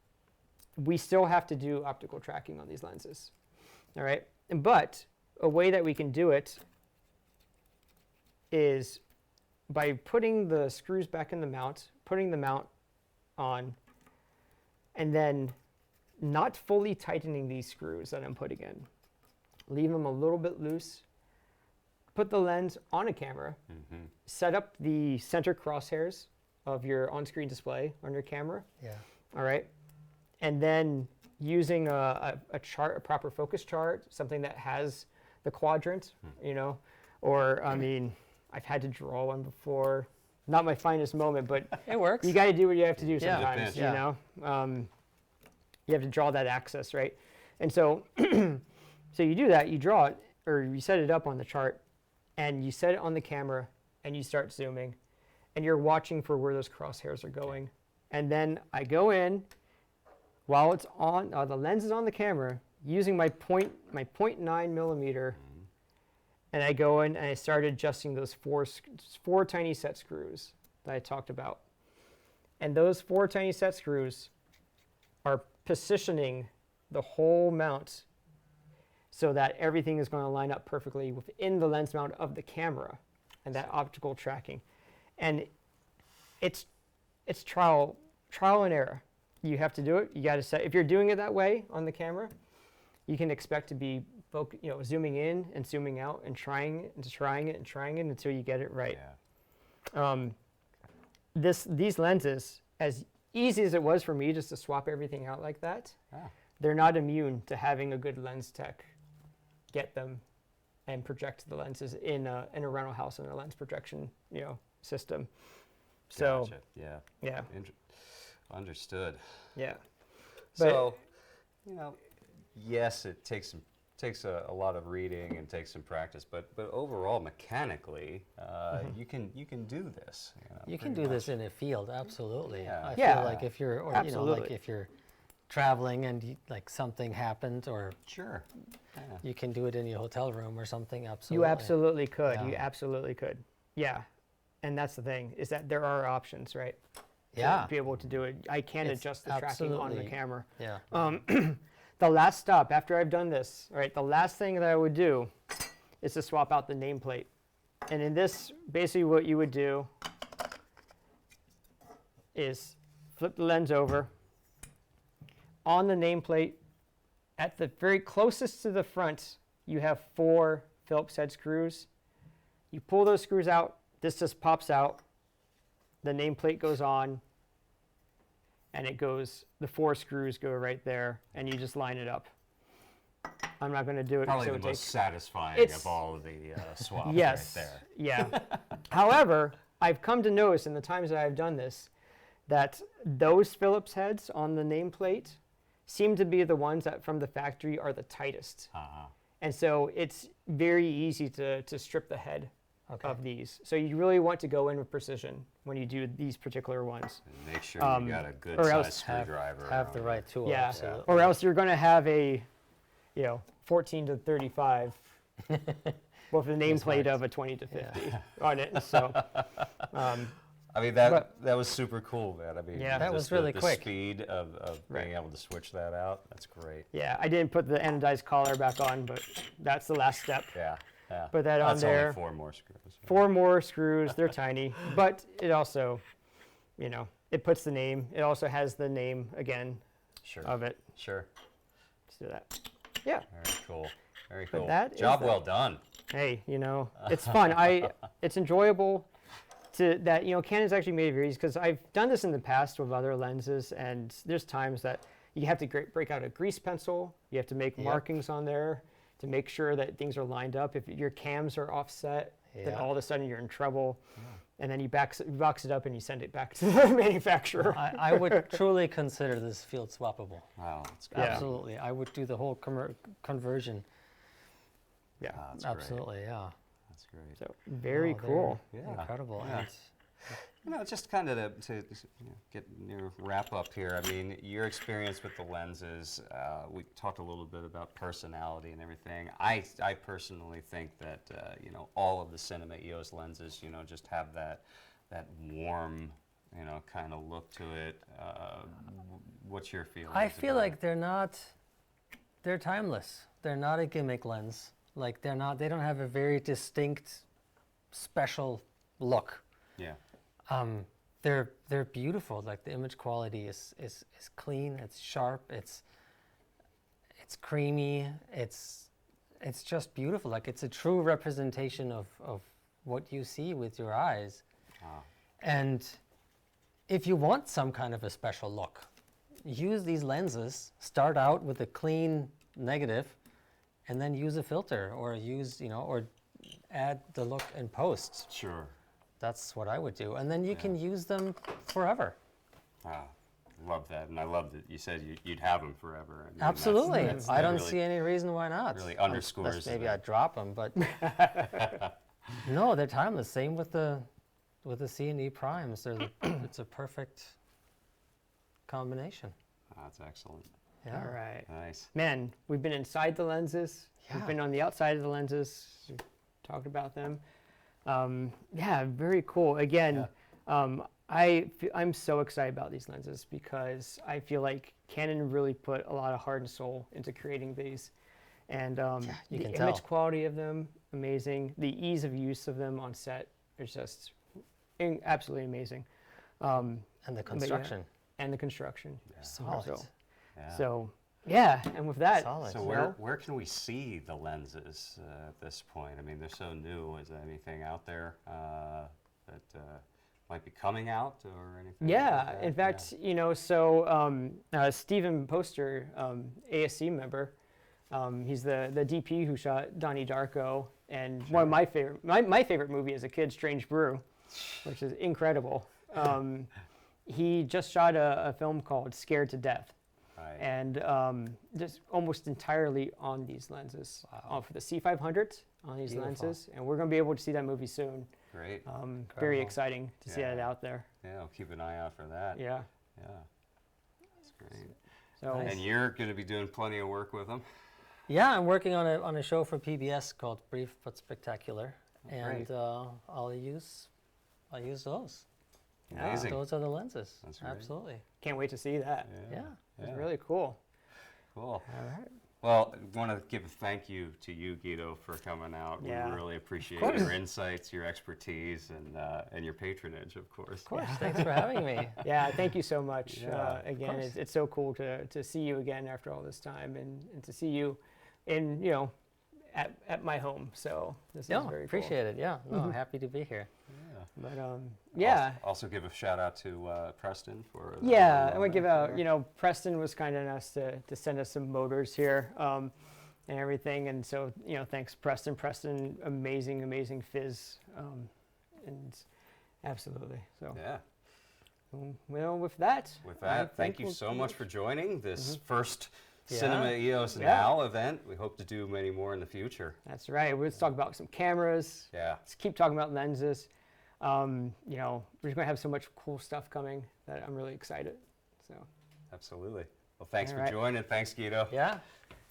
S1: we still have to do optical tracking on these lenses. All right, but a way that we can do it is by putting the screws back in the mount, putting the mount on, and then not fully tightening these screws that I'm putting in. Leave them a little bit loose, put the lens on a camera, set up the center crosshairs of your on-screen display on your camera.
S3: Yeah.
S1: All right. And then using a chart, a proper focus chart, something that has the quadrant, you know, or I mean, I've had to draw one before. Not my finest moment, but
S3: it works.
S1: You got to do what you have to do
S3: Yeah.
S1: sometimes,
S3: Yeah.
S1: you know. You have to draw that axis, right? And so, so you do that, you draw it, or you set it up on the chart, and you set it on the camera, and you start zooming, and you're watching for where those crosshairs are going. And then I go in, while it's on, the lens is on the camera, using my 0.9 millimeter, and I go in and I start adjusting those four tiny set screws that I talked about. And those 4 tiny set screws are positioning the whole mount so that everything is going to line up perfectly within the lens mount of the camera and that optical tracking. And it's trial and error. You have to do it. You got to set. If you're doing it that way on the camera, you can expect to be zooming in and zooming out and trying it until you get it right.
S2: Yeah.
S1: These lenses, as easy as it was for me just to swap everything out like that, they're not immune to having a good lens tech get them and project the lenses in a rental house in a lens projection system. So
S2: gotcha.
S1: Yeah.
S2: Understood.
S1: Yeah.
S2: So, yes, it takes a lot of reading and takes some practice, but overall, mechanically, you can do this.
S3: You can do this in a field, absolutely.
S2: Yeah.
S3: I
S1: Yeah.
S3: feel like if you're, or
S1: Absolutely.
S3: if you're traveling and like something happened, or
S2: Sure. Yeah.
S3: you can do it in your hotel room or something. Absolutely.
S1: You absolutely could.
S3: Yeah.
S1: You absolutely could. Yeah. And that's the thing, is that there are options, right?
S3: Yeah.
S1: To be able to do it. I can
S3: It's
S1: adjust the tracking on the
S3: absolutely-
S1: camera.
S3: Yeah.
S1: The last stop after I've done this, right, the last thing that I would do is to swap out the nameplate. And in this, basically what you would do is flip the lens over. On the nameplate, at the very closest to the front, you have 4 Phillips head screws. You pull those screws out, this just pops out, the nameplate goes on, and it goes, the 4 screws go right there, and you just line it up. I'm not going to do it.
S2: Probably
S1: so
S2: the
S1: it
S2: most
S1: takes-
S2: satisfying
S1: It's-
S2: of all of the swaps
S1: Yes.
S2: right there.
S1: Yeah. However, I've come to notice in the times that I've done this that those Phillips heads on the nameplate seem to be the ones that from the factory are the tightest. And so it's very easy to strip the head of these. So you really want to go in with precision when you do these particular ones.
S2: And make sure you got a good
S1: or
S2: size
S1: else
S2: screwdriver.
S3: Have the right tool.
S1: Yeah.
S3: Absolutely.
S1: Or else you're going to have a, 14 to 35 with a nameplate of a 20 to 50 on it. So,
S2: I mean, that was super cool, man. I mean,
S1: Yeah.
S3: That
S2: just
S3: was really
S2: the
S3: quick.
S2: speed of being
S1: Right.
S2: able to switch that out, that's great.
S1: yeah, I didn't put the anodized collar back on, but that's the last step.
S2: Yeah, yeah.
S1: Put that on
S2: That's
S1: there.
S2: only 4 more screws.
S1: 4 more screws, they're tiny, but it also, it puts the name, it also has the name again
S2: Sure,
S1: of it.
S2: sure.
S1: Let's do that. Yeah.
S2: Very cool, very
S1: But
S2: cool.
S1: that is
S2: Job
S1: the-
S2: well done.
S1: Hey, it's fun. It's enjoyable that, Canon's actually made it very easy because I've done this in the past with other lenses, and there's times that you have to break out a grease pencil. You have to make markings on there to make sure that things are lined up. If your cams are offset, then
S3: Yeah.
S1: all of a sudden you're in trouble. And then you box it up and you send it back to the manufacturer.
S3: I would truly consider this field swappable.
S2: Wow, that's great.
S1: Yeah.
S3: Absolutely. I would do the whole conversion.
S1: Yeah.
S2: That's great.
S3: Absolutely, yeah.
S2: That's great.
S1: So very
S3: Oh, they're
S1: cool.
S2: Yeah.
S3: Incredible.
S2: Yeah.
S3: And
S2: Just kind of to get near wrap up here. I mean, your experience with the lenses. We talked a little bit about personality and everything. I personally think that all of the Cinema EOS lenses, just have that warm, kind of look to it. What's your feeling?
S3: I feel like they're timeless. They're not a gimmick lens. Like they don't have a very distinct, special look.
S2: Yeah.
S3: They're beautiful. Like the image quality is clean. It's sharp. It's creamy. It's it's just beautiful. Like it's a true representation of what you see with your eyes.
S2: Ah.
S3: And if you want some kind of a special look, use these lenses, start out with a clean negative, and then use a filter or use, or add the look in post.
S2: Sure.
S3: That's what I would do. And then you can use them forever.
S2: Ah, love that. And I love that you said you'd have them forever. I mean,
S3: Absolutely. I don't
S2: really,
S3: see any reason why not.
S2: Really underscores.
S3: Unless maybe I'd drop them, but no, they're timeless. Same with the C&E primes. It's a perfect combination.
S2: That's excellent.
S3: Yeah.
S1: All right.
S2: Nice.
S1: Man, we've been inside the lenses.
S3: Yeah.
S1: We've been on the outside of the lenses. We've talked about them. Yeah, very cool. Again, I'm so excited about these lenses because I feel like Canon really put a lot of heart and soul into creating these. And the image quality of them, amazing. The ease of use of them on set is just absolutely amazing.
S3: And the construction.
S1: And the construction.
S3: Yeah. Solid.
S1: So, yeah, and with that.
S3: Solid.
S2: So where can we see the lenses at this point? I mean, they're so new. Is there anything out there that might be coming out or anything?
S1: Yeah,
S2: like that?
S1: in fact, so Stephen Poster, ASC member, he's the DP who shot Donnie Darko, and one of my favorite movie as a kid, Strange Brew, which is incredible. He just shot a film called Scared to Death.
S2: Right.
S1: And just almost entirely on these lenses. For the C500s on these lenses. And we're going to be able to see that movie soon.
S2: Great.
S1: Very exciting to see that out there.
S2: Yeah, I'll keep an eye out for that.
S1: Yeah.
S2: Yeah. That's great.
S1: So,
S2: and you're going to be doing plenty of work with them?
S3: Yeah, I'm working on a show for PBS called Brief but Spectacular.
S2: Oh,
S3: and I'll use those.
S2: Amazing.
S3: Those are the lenses.
S2: That's great.
S3: Absolutely.
S1: Can't wait to see that.
S3: Yeah.
S1: It's really cool.
S2: Cool.
S1: All right.
S2: Well, I want to give a thank you to you, Guido, for coming out.
S1: Yeah.
S2: We really appreciate your insights, your expertise, and your patronage, of course.
S3: Of course. Thanks for having me.
S1: Yeah, thank you so much.
S2: Yeah,
S1: again, it's so cool to see you again after all this time and to see you in, at my home. So this is very cool.
S3: Appreciate it. Yeah. No, happy to be here.
S1: But yeah.
S2: Also give a shout out to Preston for.
S1: Yeah, I want to give out. Preston was kind enough to send us some motors here and everything, and so thanks Preston. Preston, amazing fizz, and absolutely. So
S2: yeah.
S1: Well, with that.
S2: Thank you so much for joining this first Cinema EOS Now event. We hope to do many more in the future.
S1: That's right. Let's talk about some cameras.
S2: Yeah.
S1: Let's keep talking about lenses. We're going to have so much cool stuff coming that I'm really excited. So.
S2: Absolutely. Well, thanks for joining. Thanks, Guido.
S3: Yeah.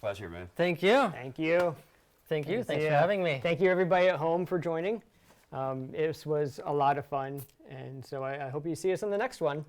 S2: Pleasure, man.
S3: Thank you.
S1: Thank you.
S3: Thank you. Thanks for having me.
S1: Thank you, everybody at home, for joining. This was a lot of fun, and so I hope you see us on the next one.